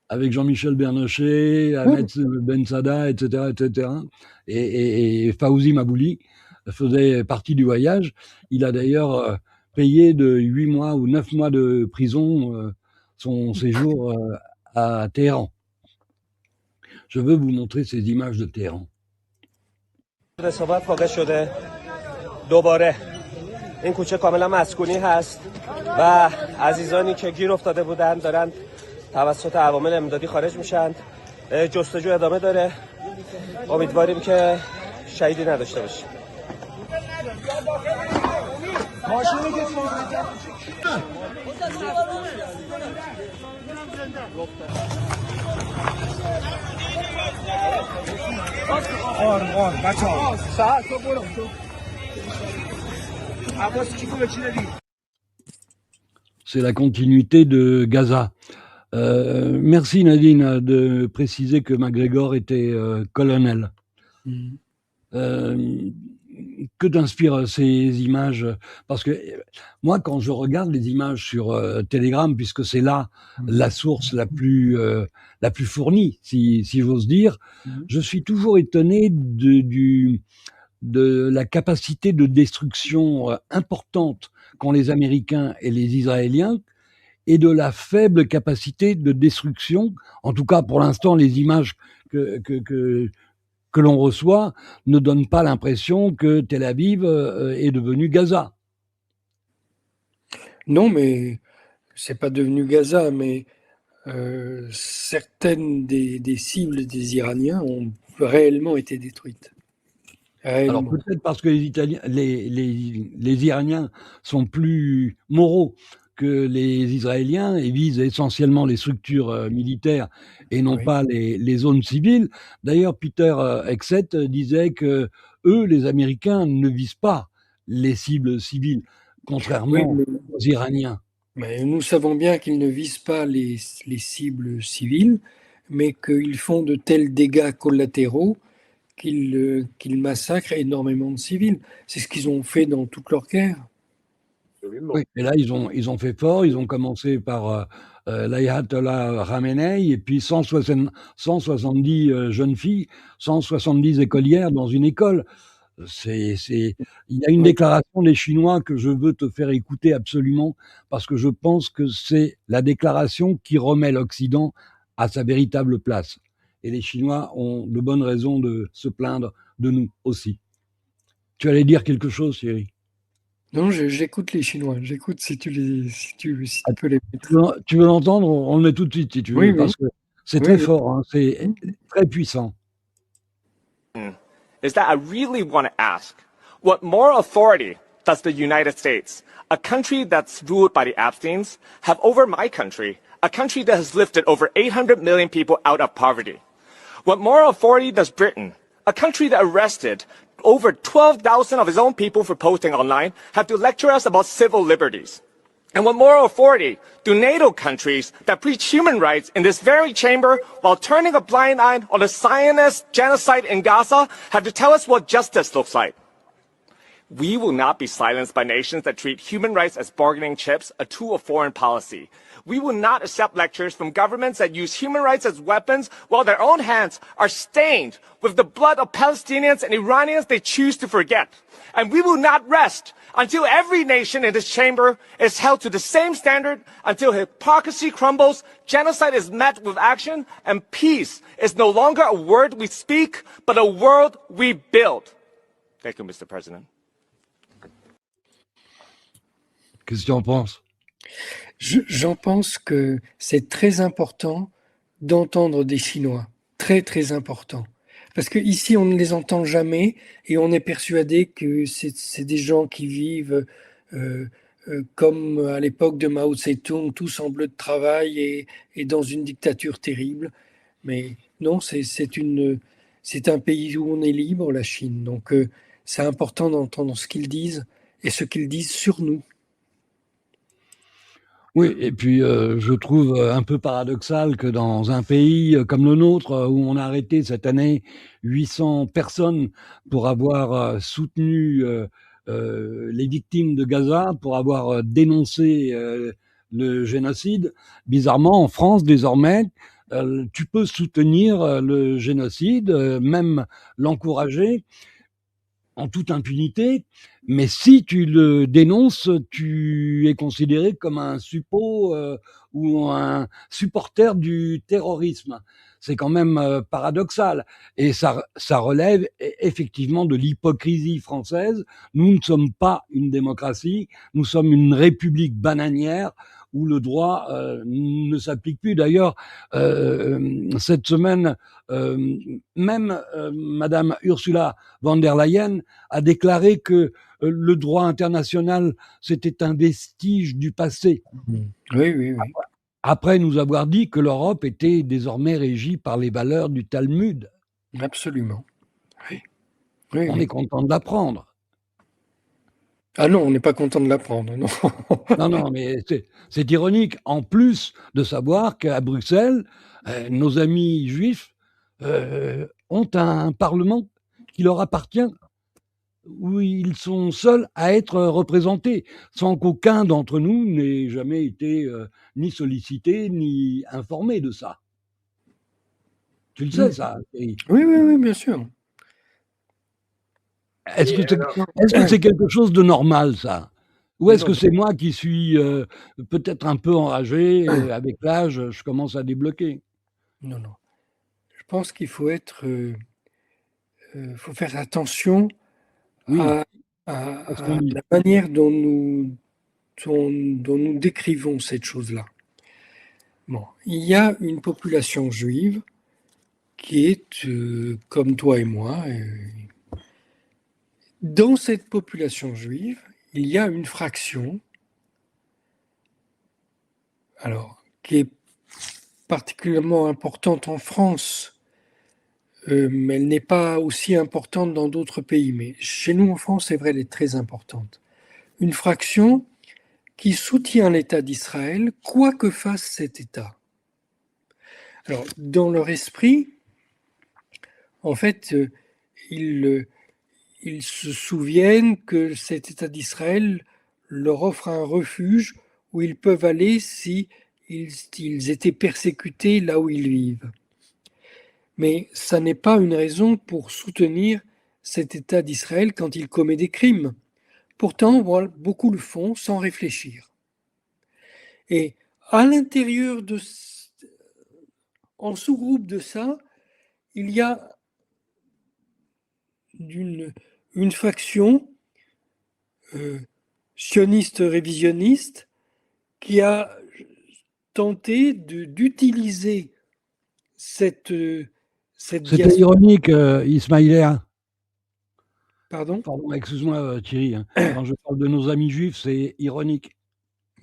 Speaker 2: Avec Jean-Michel Bernochet, Ahmed Ben Sada, etc., etc. Et Fawzi Mabouli faisait partie du voyage. Il a d'ailleurs payé de 8 mois ou 9 mois de prison son séjour à Téhéran. Je veux vous montrer ces images de Téhéran.
Speaker 12: این کوچه کاملا مسکونی هست و عزیزانی که گیر افتاده بودن دارن توسط عوامل امدادی خارج میشن. جستجو ادامه داره. امیدواریم که شهیدی نداشته باشیم. ماشینی که بچه‌ها ساعت تو برو
Speaker 2: C'est la continuité de Gaza. Merci Nadine de préciser que McGregor était colonel. Que t'inspirent ces images? Parce que moi, quand je regarde les images sur Telegram, puisque c'est là la source la plus fournie, si j'ose dire, je suis toujours étonné de la capacité de destruction importante qu'ont les Américains et les Israéliens, et de la faible capacité de destruction, en tout cas pour l'instant les images que l'on reçoit ne donnent pas l'impression que Tel Aviv est devenu Gaza.
Speaker 4: Non, mais c'est pas devenu Gaza, mais certaines des cibles des Iraniens ont réellement été détruites.
Speaker 2: Alors peut-être parce que les Iraniens sont plus moraux que les Israéliens et visent essentiellement les structures militaires et non pas les zones civiles. D'ailleurs, Peter Hegseth disait que eux, les Américains, ne visent pas les cibles civiles, contrairement aux Iraniens.
Speaker 4: Mais nous savons bien qu'ils ne visent pas les cibles civiles, mais qu'ils font de tels dégâts collatéraux qu'ils massacrent énormément de civils. C'est ce qu'ils ont fait dans toute leur guerre.
Speaker 2: Oui, et là, ils ont fait fort. Ils ont commencé par l'Ayatollah Khamenei et puis 170 jeunes filles, 170 écolières dans une école. Il y a une déclaration des Chinois que je veux te faire écouter absolument parce que je pense que c'est la déclaration qui remet l'Occident à sa véritable place. Et les Chinois ont de bonnes raisons de se plaindre de nous aussi. Tu allais dire quelque chose, Thierry?
Speaker 4: Non, j'écoute les Chinois. J'écoute si tu peux les mettre.
Speaker 2: Tu veux l'entendre? On le met tout de suite, si tu veux,
Speaker 4: oui,
Speaker 2: parce que c'est très fort, hein, c'est très puissant.
Speaker 13: Is that I really want to ask, what moral authority does the United States, a country that's ruled by the Epsteins, have over my country, a country that has lifted over 800 million people out of poverty? What moral authority does Britain, a country that arrested over 12,000 of its own people for posting online, have to lecture us about civil liberties? And what moral authority do NATO countries that preach human rights in this very chamber while turning a blind eye on the Zionist genocide in Gaza have to tell us what justice looks like? We will not be silenced by nations that treat human rights as bargaining chips, a tool of foreign policy. We will not accept lectures from governments that use human rights as weapons while their own hands are stained with the blood of Palestinians and Iranians they choose to forget. And we will not rest until every nation in this chamber is held to the same standard, until hypocrisy crumbles, genocide is met with action, and peace is no longer a word we speak, but a world we build. Thank you, Mr. President.
Speaker 2: Qu'est-ce que tu en penses?
Speaker 4: J'en pense que c'est très important d'entendre des Chinois, très très important. Parce qu'ici, on ne les entend jamais et on est persuadé que c'est des gens qui vivent comme à l'époque de Mao Tse-tung, tous en bleu de travail et dans une dictature terrible. Mais non, c'est un pays où on est libre, la Chine. Donc, c'est important d'entendre ce qu'ils disent et ce qu'ils disent sur nous.
Speaker 2: Oui, et puis je trouve un peu paradoxal que dans un pays comme le nôtre, où on a arrêté cette année 800 personnes pour avoir soutenu les victimes de Gaza, pour avoir dénoncé le génocide, bizarrement en France désormais, tu peux soutenir le génocide, même l'encourager, en toute impunité, mais si tu le dénonces, tu es considéré comme un suppôt ou un supporter du terrorisme. C'est quand même paradoxal. Et ça relève effectivement de l'hypocrisie française. Nous ne sommes pas une démocratie, nous sommes une république bananière où le droit ne s'applique plus. D'ailleurs, cette semaine, même Madame Ursula von der Leyen a déclaré que le droit international, c'était un vestige du passé.
Speaker 4: Oui.
Speaker 2: Après nous avoir dit que l'Europe était désormais régie par les valeurs du Talmud.
Speaker 4: Absolument. Oui,
Speaker 2: on est content de l'apprendre.
Speaker 4: Ah non, on n'est pas content de l'apprendre, non.
Speaker 2: Non, mais c'est ironique. En plus de savoir qu'à Bruxelles, nos amis juifs ont un parlement qui leur appartient, où ils sont seuls à être représentés, sans qu'aucun d'entre nous n'ait jamais été ni sollicité, ni informé de ça. Tu le sais, ça, Thierry?
Speaker 4: Oui, bien sûr.
Speaker 2: Est-ce que c'est quelque chose de normal, ça? Ou est-ce que c'est moi qui suis peut-être un peu enragé, avec l'âge, je commence à débloquer?
Speaker 4: Non. Je pense qu'il faut faut faire attention à la manière dont nous décrivons cette chose-là. Bon, il y a une population juive qui est comme toi et moi. Dans cette population juive, il y a une fraction, alors, qui est particulièrement importante en France, mais elle n'est pas aussi importante dans d'autres pays. Mais chez nous, en France, c'est vrai, elle est très importante. Une fraction qui soutient l'État d'Israël, quoi que fasse cet État. Alors, dans leur esprit, en fait, ils se souviennent que cet État d'Israël leur offre un refuge où ils peuvent aller si ils étaient persécutés là où ils vivent. Mais ça n'est pas une raison pour soutenir cet État d'Israël quand il commet des crimes. Pourtant, voilà, beaucoup le font sans réfléchir. Et à l'intérieur en sous-groupe de ça, il y a une faction sioniste révisionniste qui a tenté d'utiliser cette
Speaker 2: C'était ironique, Ismaïla.
Speaker 4: Pardon,
Speaker 2: excuse-moi, Thierry. Quand je parle de nos amis juifs, c'est ironique.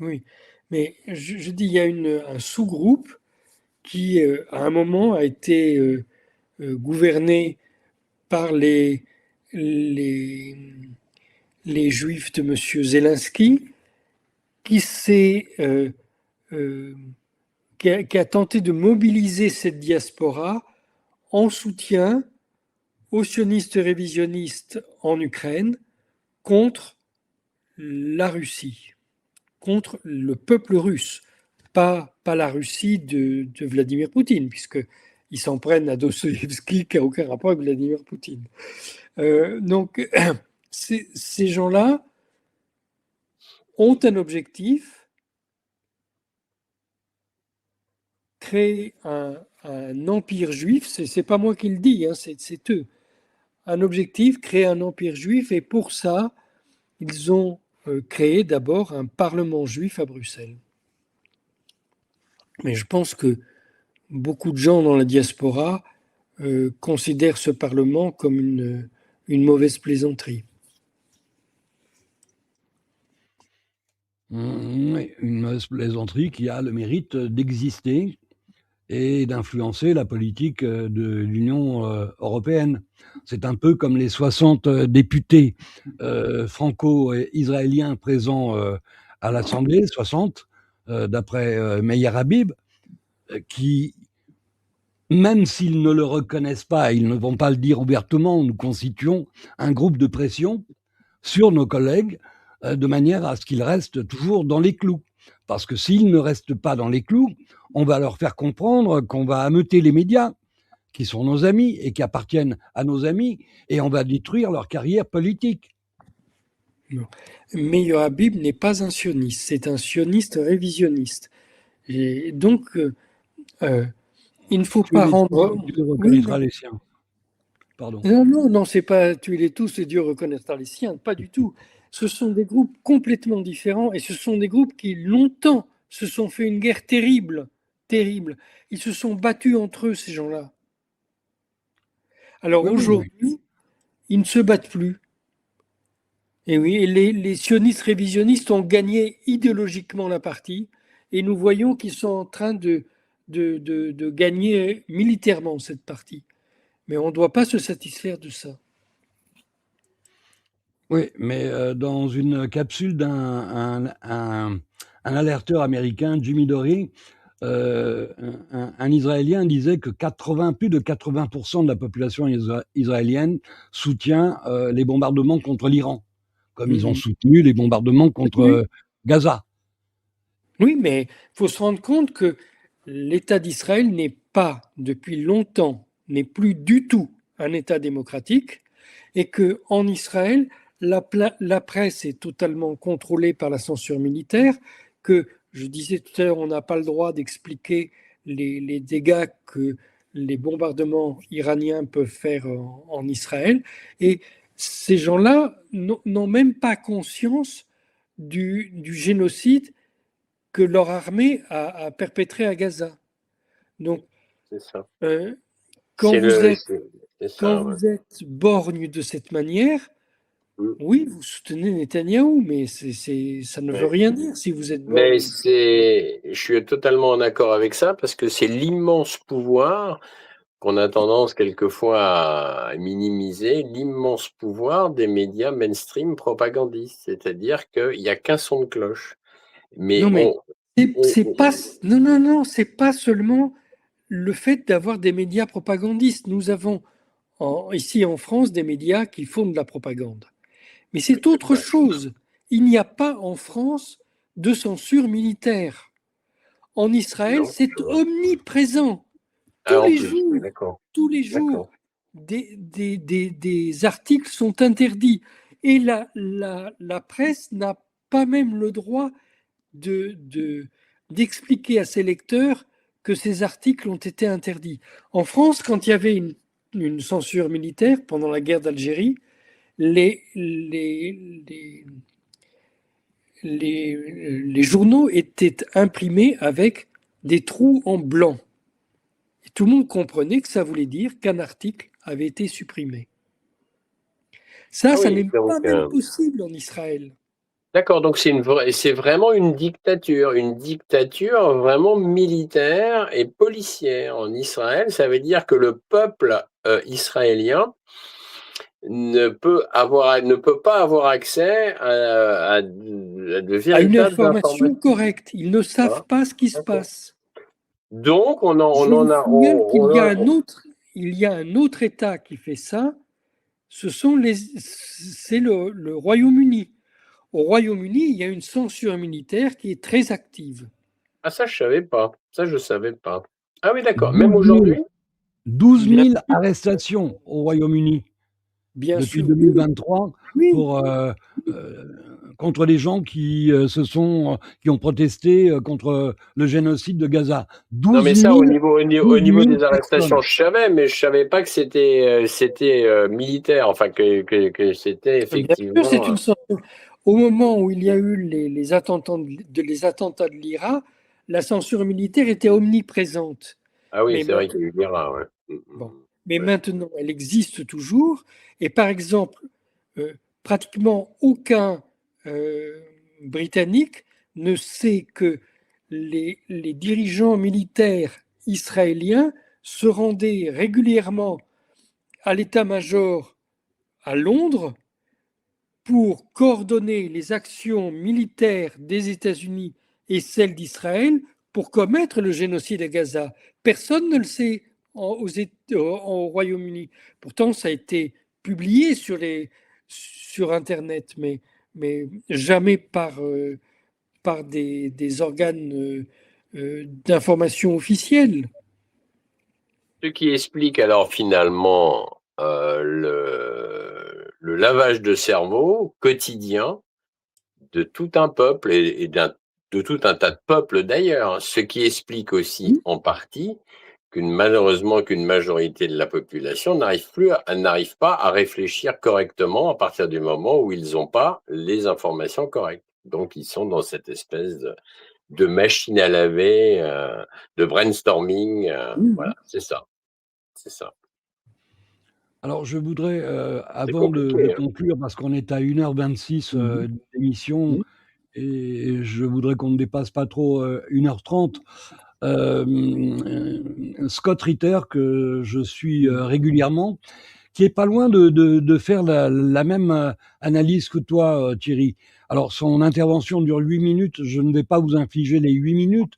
Speaker 4: Oui, mais je dis, il y a un sous-groupe qui, à un moment, a été gouverné par les juifs de M. Zelensky, qui a tenté de mobiliser cette diaspora en soutien aux sionistes révisionnistes en Ukraine contre la Russie, contre le peuple russe, pas la Russie de Vladimir Poutine, puisqu'ils s'en prennent à Dostoïevski qui n'a aucun rapport avec Vladimir Poutine. Donc, ces gens-là ont un objectif, créer un empire juif, c'est pas moi qui le dis, hein, c'est eux. Un objectif, créer un empire juif, et pour ça, ils ont créé d'abord un parlement juif à Bruxelles. Mais je pense que beaucoup de gens dans la diaspora considèrent ce parlement comme une mauvaise plaisanterie.
Speaker 2: Oui, une mauvaise plaisanterie qui a le mérite d'exister et d'influencer la politique de l'Union européenne. C'est un peu comme les 60 députés franco-israéliens présents à l'Assemblée, 60, d'après Meir Habib, qui, même s'ils ne le reconnaissent pas, ils ne vont pas le dire ouvertement, nous constituons un groupe de pression sur nos collègues de manière à ce qu'ils restent toujours dans les clous. Parce que s'ils ne restent pas dans les clous, on va leur faire comprendre qu'on va ameuter les médias, qui sont nos amis et qui appartiennent à nos amis, et on va détruire leur carrière politique.
Speaker 4: Meir Habib n'est pas un sioniste, c'est un sioniste révisionniste. Et donc, il ne faut pas rendre...
Speaker 2: Dieu reconnaîtra les siens. Pardon.
Speaker 4: Non, c'est pas tuez-les tous et Dieu reconnaîtra les siens, pas du tout. Ce sont des groupes complètement différents et ce sont des groupes qui longtemps se sont fait une guerre terrible. Ils se sont battus entre eux, ces gens-là. Alors aujourd'hui, ils ne se battent plus. Et oui, les sionistes révisionnistes ont gagné idéologiquement la partie et nous voyons qu'ils sont en train de gagner militairement cette partie. Mais on ne doit pas se satisfaire de ça.
Speaker 2: Oui, mais dans une capsule d'un alerteur américain, Jimmy Dory, un Israélien disait que plus de 80% de la population israélienne soutient les bombardements contre l'Iran, comme ils ont soutenu les bombardements contre Gaza.
Speaker 4: Oui, mais il faut se rendre compte que l'État d'Israël n'est pas, depuis longtemps, n'est plus du tout un État démocratique, et qu'en Israël, la presse est totalement contrôlée par la censure militaire, que, je disais tout à l'heure, on n'a pas le droit d'expliquer les dégâts que les bombardements iraniens peuvent faire en Israël. Et ces gens-là n'ont même pas conscience du génocide que leur armée a perpétré à Gaza. Donc,
Speaker 3: c'est ça.
Speaker 4: Quand vous êtes borgne de cette manière, oui, vous soutenez Netanyahou, mais ça ne veut rien dire si vous êtes borgne.
Speaker 3: Mais je suis totalement en accord avec ça, parce que c'est l'immense pouvoir qu'on a tendance quelquefois à minimiser, l'immense pouvoir des médias mainstream propagandistes. C'est-à-dire qu'il n'y a qu'un son de cloche. Mais
Speaker 4: c'est pas seulement le fait d'avoir des médias propagandistes. Nous avons ici en France des médias qui font de la propagande. Mais c'est autre chose. Il n'y a pas en France de censure militaire. En Israël, c'est omniprésent. Tous les jours, des articles sont interdits. Et la presse n'a pas même le droit d'expliquer à ses lecteurs que ces articles ont été interdits. En France, quand il y avait une censure militaire pendant la guerre d'Algérie, les journaux étaient imprimés avec des trous en blanc. Et tout le monde comprenait que ça voulait dire qu'un article avait été supprimé. Ça n'est pas même possible en Israël.
Speaker 3: D'accord, donc c'est vraiment une dictature vraiment militaire et policière en Israël. Ça veut dire que le peuple israélien ne peut pas avoir accès à de
Speaker 4: À
Speaker 3: véritables
Speaker 4: une information
Speaker 3: informations.
Speaker 4: correcte. Ils ne savent pas ce qui se passe.
Speaker 3: Donc, on
Speaker 4: Je
Speaker 3: en
Speaker 4: vous
Speaker 3: a.
Speaker 4: signale qu'il y a un autre État qui fait ça. C'est le Royaume-Uni. Au Royaume-Uni, il y a une censure militaire qui est très active.
Speaker 3: Ah, ça, je savais pas. Ça, je savais pas. Ah oui, d'accord. Même aujourd'hui?
Speaker 2: 12 000 arrestations au Royaume-Uni
Speaker 4: Bien
Speaker 2: depuis
Speaker 4: sûr.
Speaker 2: 2023
Speaker 4: Oui.
Speaker 2: pour, contre les gens qui ont protesté contre le génocide de Gaza. 12
Speaker 3: Non, mais ça,
Speaker 2: 000
Speaker 3: au niveau
Speaker 2: 12 000
Speaker 3: des arrestations,
Speaker 2: personnes.
Speaker 3: je savais, mais je savais pas que c'était militaire. Enfin, que c'était effectivement.
Speaker 4: Bien sûr, c'est une censure. Au moment où il y a eu les attentats de l'IRA, la censure militaire était omniprésente.
Speaker 3: Ah oui,
Speaker 4: Mais
Speaker 3: c'est vrai qu'il y a eu l'IRA, ouais.
Speaker 4: Bon. Mais maintenant, elle existe toujours. Et par exemple, pratiquement aucun Britannique ne sait que les dirigeants militaires israéliens se rendaient régulièrement à l'état-major à Londres pour coordonner les actions militaires des États-Unis et celles d'Israël pour commettre le génocide à Gaza. Personne ne le sait au Royaume-Uni. Pourtant, ça a été publié sur Internet, mais jamais par des organes d'information officiels.
Speaker 3: Ce qui explique alors finalement le lavage de cerveau quotidien de tout un peuple et de tout un tas de peuples d'ailleurs. Ce qui explique aussi en partie malheureusement qu'une majorité de la population n'arrive pas à réfléchir correctement à partir du moment où ils n'ont pas les informations correctes. Donc ils sont dans cette espèce de machine à laver, de brainstorming. Voilà, c'est ça. C'est ça.
Speaker 2: Alors, je voudrais, avant de conclure, parce qu'on est à 1h26 d'émission, et je voudrais qu'on ne dépasse pas trop 1h30. Scott Ritter, que je suis régulièrement, qui est pas loin de faire la même analyse que toi, Thierry. Alors, son intervention dure 8 minutes. Je ne vais pas vous infliger les 8 minutes,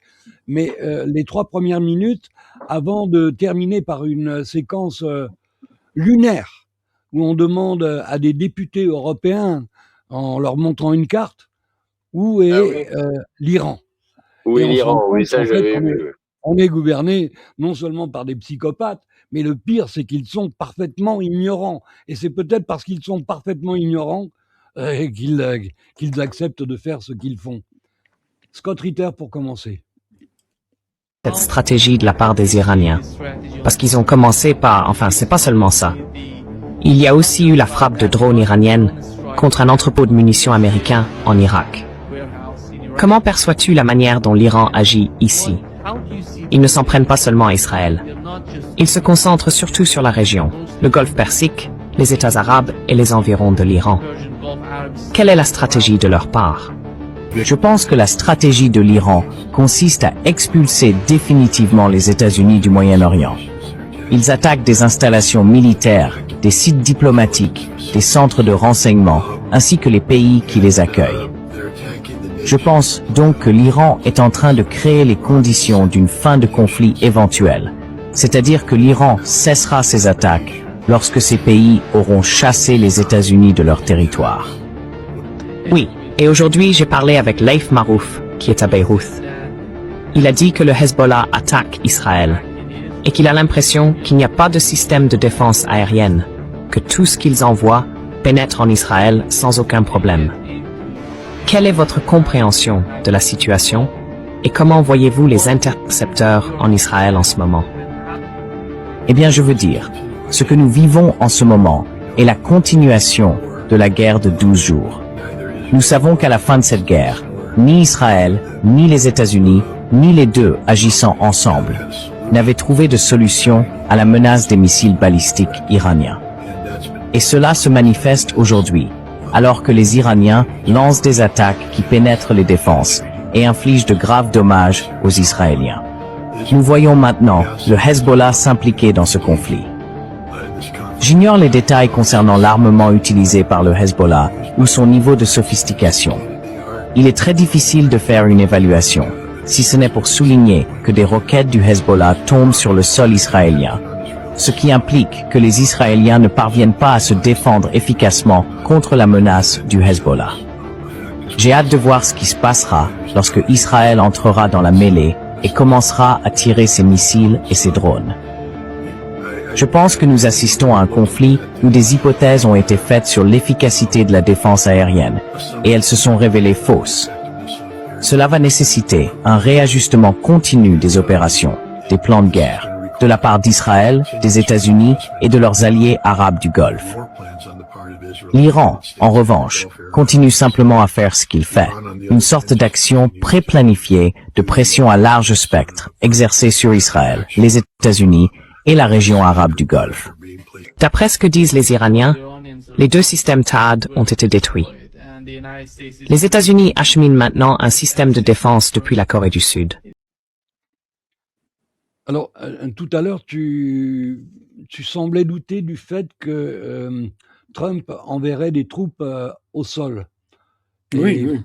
Speaker 2: mais les 3 premières minutes, avant de terminer par une séquence lunaire, où on demande à des députés européens, en leur montrant une carte, où est l'Iran.
Speaker 3: Oui, l'Iran, oui, ça j'avais vu.
Speaker 2: On est gouverné non seulement par des psychopathes, mais le pire, c'est qu'ils sont parfaitement ignorants. Et c'est peut-être parce qu'ils sont parfaitement ignorants qu'ils acceptent de faire ce qu'ils font. Scott Ritter, pour commencer.
Speaker 14: Cette stratégie de la part des Iraniens. Parce qu'ils ont commencé par... Enfin, c'est pas seulement ça. Il y a aussi eu la frappe de drones iraniennes contre un entrepôt de munitions américain en Irak. Comment perçois-tu la manière dont l'Iran agit ici? Ils ne s'en prennent pas seulement à Israël. Ils se concentrent surtout sur la région, le Golfe Persique, les États arabes et les environs de l'Iran. Quelle est la stratégie de leur part?
Speaker 15: Je pense que la stratégie de l'Iran consiste à expulser définitivement les États-Unis du Moyen-Orient. Ils attaquent des installations militaires, des sites diplomatiques, des centres de renseignement, ainsi que les pays qui les accueillent. Je pense donc que l'Iran est en train de créer les conditions d'une fin de conflit éventuelle, c'est-à-dire que l'Iran cessera ses attaques lorsque ces pays auront chassé les États-Unis de leur territoire.
Speaker 14: Oui. Et aujourd'hui, j'ai parlé avec Leif Marouf, qui est à Beyrouth. Il a dit que le Hezbollah attaque Israël et qu'il a l'impression qu'il n'y a pas de système de défense aérienne, que tout ce qu'ils envoient pénètre en Israël sans aucun problème. Quelle est votre compréhension de la situation et comment voyez-vous les intercepteurs en Israël en ce moment?
Speaker 15: Eh bien, je veux dire, ce que nous vivons en ce moment est la continuation de la guerre de 12 jours. Nous savons qu'à la fin de cette guerre, ni Israël, ni les États-Unis, ni les deux agissant ensemble, n'avaient trouvé de solution à la menace des missiles balistiques iraniens. Et cela se manifeste aujourd'hui, alors que les Iraniens lancent des attaques qui pénètrent les défenses et infligent de graves dommages aux Israéliens. Nous voyons maintenant le Hezbollah s'impliquer dans ce conflit. J'ignore les détails concernant l'armement utilisé par le Hezbollah ou son niveau de sophistication. Il est très difficile de faire une évaluation, si ce n'est pour souligner que des roquettes du Hezbollah tombent sur le sol israélien, ce qui implique que les Israéliens ne parviennent pas à se défendre efficacement contre la menace du Hezbollah. J'ai hâte de voir ce qui se passera lorsque Israël entrera dans la mêlée et commencera à tirer ses missiles et ses drones. Je pense que nous assistons à un conflit où des hypothèses ont été faites sur l'efficacité de la défense aérienne, et elles se sont révélées fausses. Cela va nécessiter un réajustement continu des opérations, des plans de guerre, de la part d'Israël, des États-Unis et de leurs alliés arabes du Golfe. L'Iran, en revanche, continue simplement à faire ce qu'il fait, une sorte d'action pré-planifiée de pression à large spectre exercée sur Israël, les États-Unis et la région arabe du Golfe.
Speaker 14: D'après ce que disent les Iraniens, les 2 systèmes THAAD ont été détruits. Les États-Unis acheminent maintenant un système de défense depuis la Corée du Sud.
Speaker 2: Alors, tout à l'heure, tu semblais douter du fait que Trump enverrait des troupes au sol.
Speaker 4: Oui.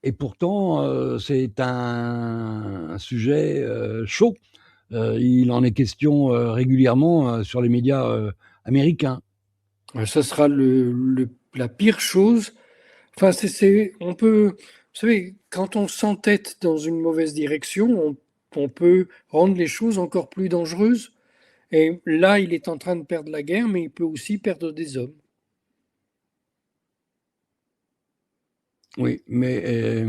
Speaker 2: Et pourtant, c'est un sujet chaud. Il en est question régulièrement sur les médias américains.
Speaker 4: Ça sera la pire chose. Enfin, on peut, vous savez, quand on s'entête dans une mauvaise direction, on peut rendre les choses encore plus dangereuses. Et là, il est en train de perdre la guerre, mais il peut aussi perdre des hommes.
Speaker 2: Oui, mais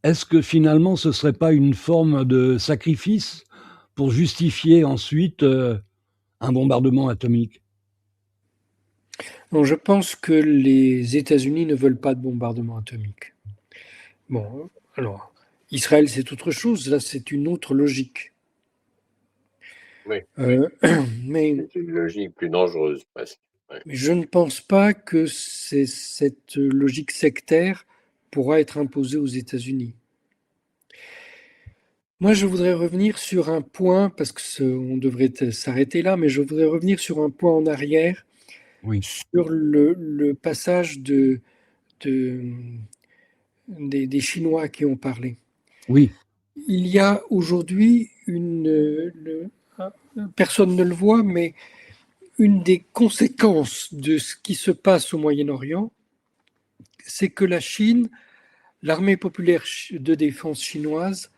Speaker 2: est-ce que finalement ce ne serait pas une forme de sacrifice pour justifier ensuite un bombardement atomique?
Speaker 4: Non, je pense que les États-Unis ne veulent pas de bombardement atomique. Bon, alors, Israël, c'est autre chose. Là, c'est une autre logique.
Speaker 3: Oui.
Speaker 4: Mais
Speaker 3: c'est une logique plus dangereuse, presque. Ouais.
Speaker 4: Mais je ne pense pas que cette logique sectaire pourra être imposée aux États-Unis. Moi, je voudrais revenir sur un point, parce qu'on devrait s'arrêter là, mais je voudrais revenir sur un point en arrière, sur le passage des Chinois qui ont parlé.
Speaker 2: Oui.
Speaker 4: Il y a aujourd'hui personne ne le voit, mais une des conséquences de ce qui se passe au Moyen-Orient, c'est que la Chine, l'armée populaire de défense chinoise,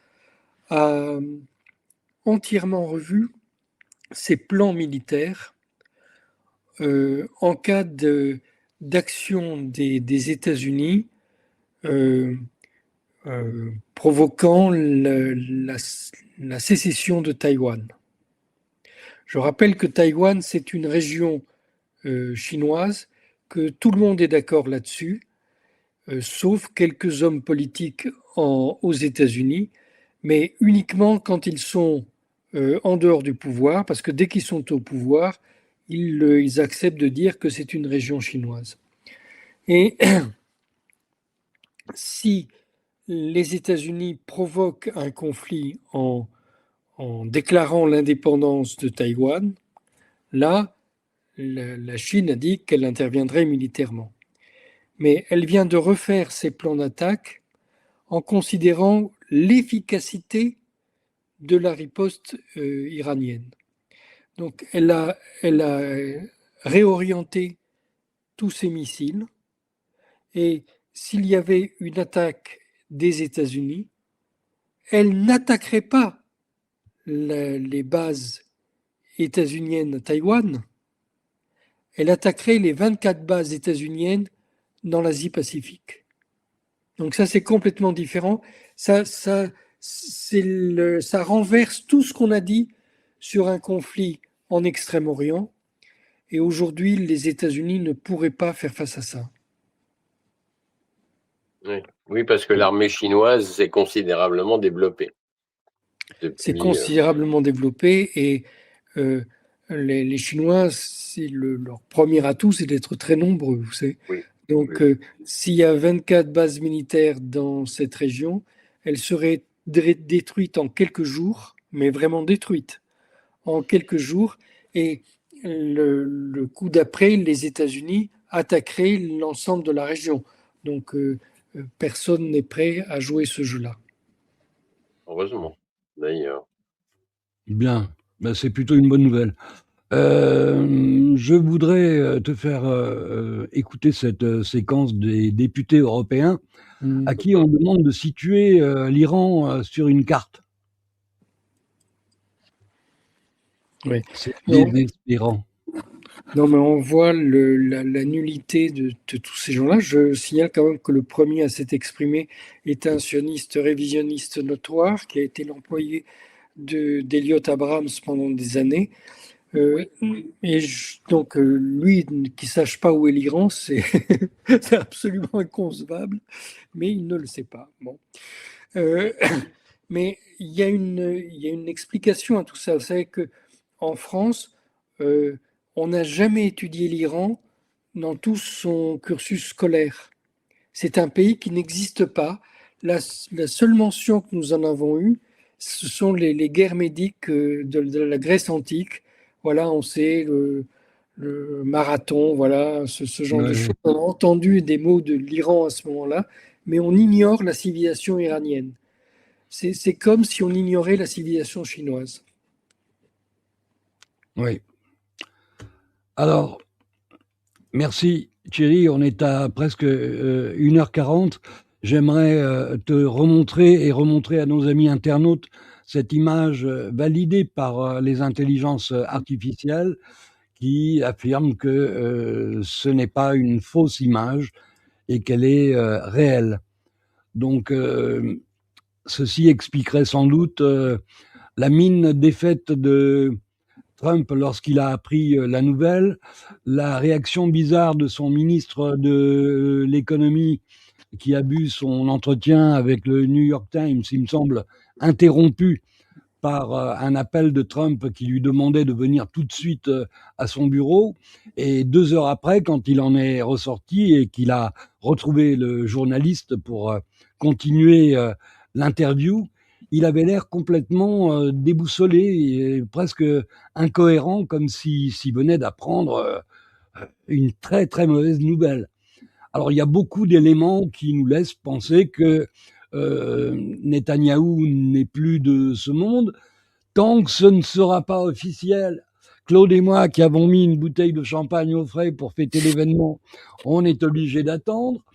Speaker 4: a entièrement revu ses plans militaires en cas d'action des États-Unis provoquant la sécession de Taïwan. Je rappelle que Taïwan, c'est une région chinoise, que tout le monde est d'accord là-dessus, sauf quelques hommes politiques aux États-Unis, mais uniquement quand ils sont en dehors du pouvoir, parce que dès qu'ils sont au pouvoir, ils acceptent de dire que c'est une région chinoise. Et si les États-Unis provoquent un conflit en déclarant l'indépendance de Taïwan, là, la Chine a dit qu'elle interviendrait militairement. Mais elle vient de refaire ses plans d'attaque en considérant l'efficacité de la riposte iranienne. Donc elle a réorienté tous ses missiles, et s'il y avait une attaque des États-Unis, elle n'attaquerait pas les bases états-uniennes à Taïwan, elle attaquerait les 24 bases états-uniennes dans l'Asie-Pacifique. Donc ça, c'est complètement différent. Ça renverse tout ce qu'on a dit sur un conflit en Extrême-Orient. Et aujourd'hui, les États-Unis ne pourraient pas faire face à ça.
Speaker 3: Oui, parce que l'armée chinoise s'est considérablement développée.
Speaker 4: C'est considérablement développé, et les Chinois, leur premier atout, c'est d'être très nombreux, vous savez.
Speaker 3: Oui.
Speaker 4: Donc, s'il y a 24 bases militaires dans cette région, elles seraient détruites en quelques jours, mais vraiment détruites en quelques jours. Et le coup d'après, les États-Unis attaqueraient l'ensemble de la région. Donc, personne n'est prêt à jouer ce jeu-là.
Speaker 3: Heureusement, d'ailleurs.
Speaker 2: Bien, ben, c'est plutôt une bonne nouvelle. Je voudrais te faire écouter cette séquence des députés européens à qui on demande de situer l'Iran sur une carte.
Speaker 4: Oui.
Speaker 2: C'est désespérant.
Speaker 4: Non, mais on voit la nullité de tous ces gens-là. Je signale quand même que le premier à s'être exprimé est un sioniste révisionniste notoire qui a été l'employé d'Eliot Abrams pendant des années. Et donc, lui, qui ne sache pas où est l'Iran, c'est c'est absolument inconcevable, mais il ne le sait pas. Bon. Mais il y a une explication à tout ça. Vous savez qu'en France, on n'a jamais étudié l'Iran dans tout son cursus scolaire. C'est un pays qui n'existe pas. La seule mention que nous en avons eue, ce sont les guerres médiques de la Grèce antique. Voilà, on sait le marathon, voilà, ce genre de choses. On a entendu des mots de l'Iran à ce moment-là, mais on ignore la civilisation iranienne. C'est comme si on ignorait la civilisation chinoise.
Speaker 2: Oui. Alors, merci Thierry, on est à presque 1h40. J'aimerais te remontrer à nos amis internautes cette image validée par les intelligences artificielles qui affirment que ce n'est pas une fausse image et qu'elle est réelle. Donc, ceci expliquerait sans doute la mine défaite de Trump lorsqu'il a appris la nouvelle, la réaction bizarre de son ministre de l'économie qui a bu son entretien avec le New York Times, il me semble, interrompu par un appel de Trump qui lui demandait de venir tout de suite à son bureau. Et 2 heures après, quand il en est ressorti et qu'il a retrouvé le journaliste pour continuer l'interview, il avait l'air complètement déboussolé et presque incohérent, comme s'il venait d'apprendre une très très mauvaise nouvelle. Alors il y a beaucoup d'éléments qui nous laissent penser que Netanyahou n'est plus de ce monde. Tant que ce ne sera pas officiel, Claude et moi qui avons mis une bouteille de champagne au frais pour fêter l'événement, on est obligé d'attendre.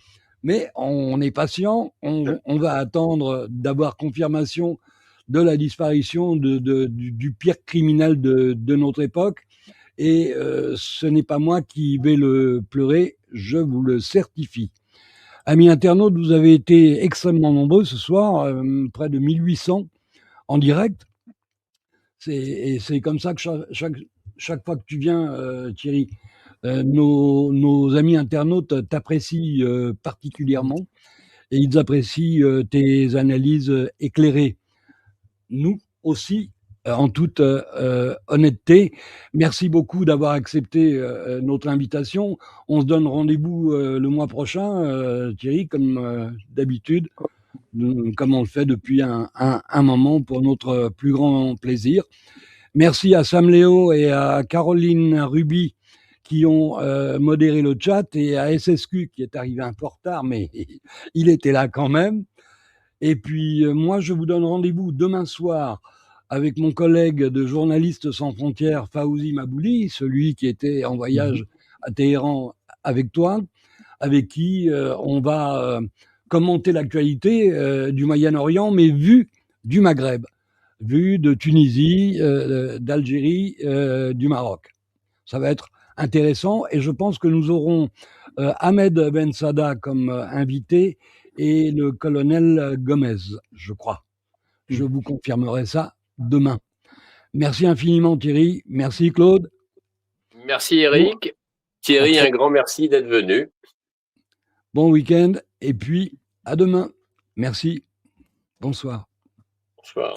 Speaker 2: Mais on est patient, on va attendre d'avoir confirmation de la disparition du pire criminel de notre époque. Et ce n'est pas moi qui vais le pleurer, je vous le certifie. Amis internautes, vous avez été extrêmement nombreux ce soir, près de 1800 en direct. C'est comme ça que chaque fois que tu viens, Thierry, nos amis internautes t'apprécient particulièrement et ils apprécient tes analyses éclairées. Nous aussi, en toute honnêteté, merci beaucoup d'avoir accepté notre invitation. On se donne rendez-vous le mois prochain, Thierry, comme d'habitude, comme on le fait depuis un moment pour notre plus grand plaisir. Merci à Sam Léo et à Caroline Ruby qui ont modéré le chat et à SSQ qui est arrivé un peu en retard, mais il était là quand même. Et puis moi, je vous donne rendez-vous demain soir avec mon collègue de Journalistes sans frontières, Fawzi Mabouli, celui qui était en voyage à Téhéran avec toi, avec qui on va commenter l'actualité du Moyen-Orient, mais vu du Maghreb, vu de Tunisie, d'Algérie, du Maroc. Ça va être intéressant et je pense que nous aurons Ahmed Ben Sada comme invité et le colonel Gomez, je crois. Je vous confirmerai ça demain. Merci infiniment Thierry, merci Claude.
Speaker 3: Merci Eric. Thierry, un grand merci d'être venu.
Speaker 2: Bon week-end et puis à demain. Merci. Bonsoir.
Speaker 3: Bonsoir.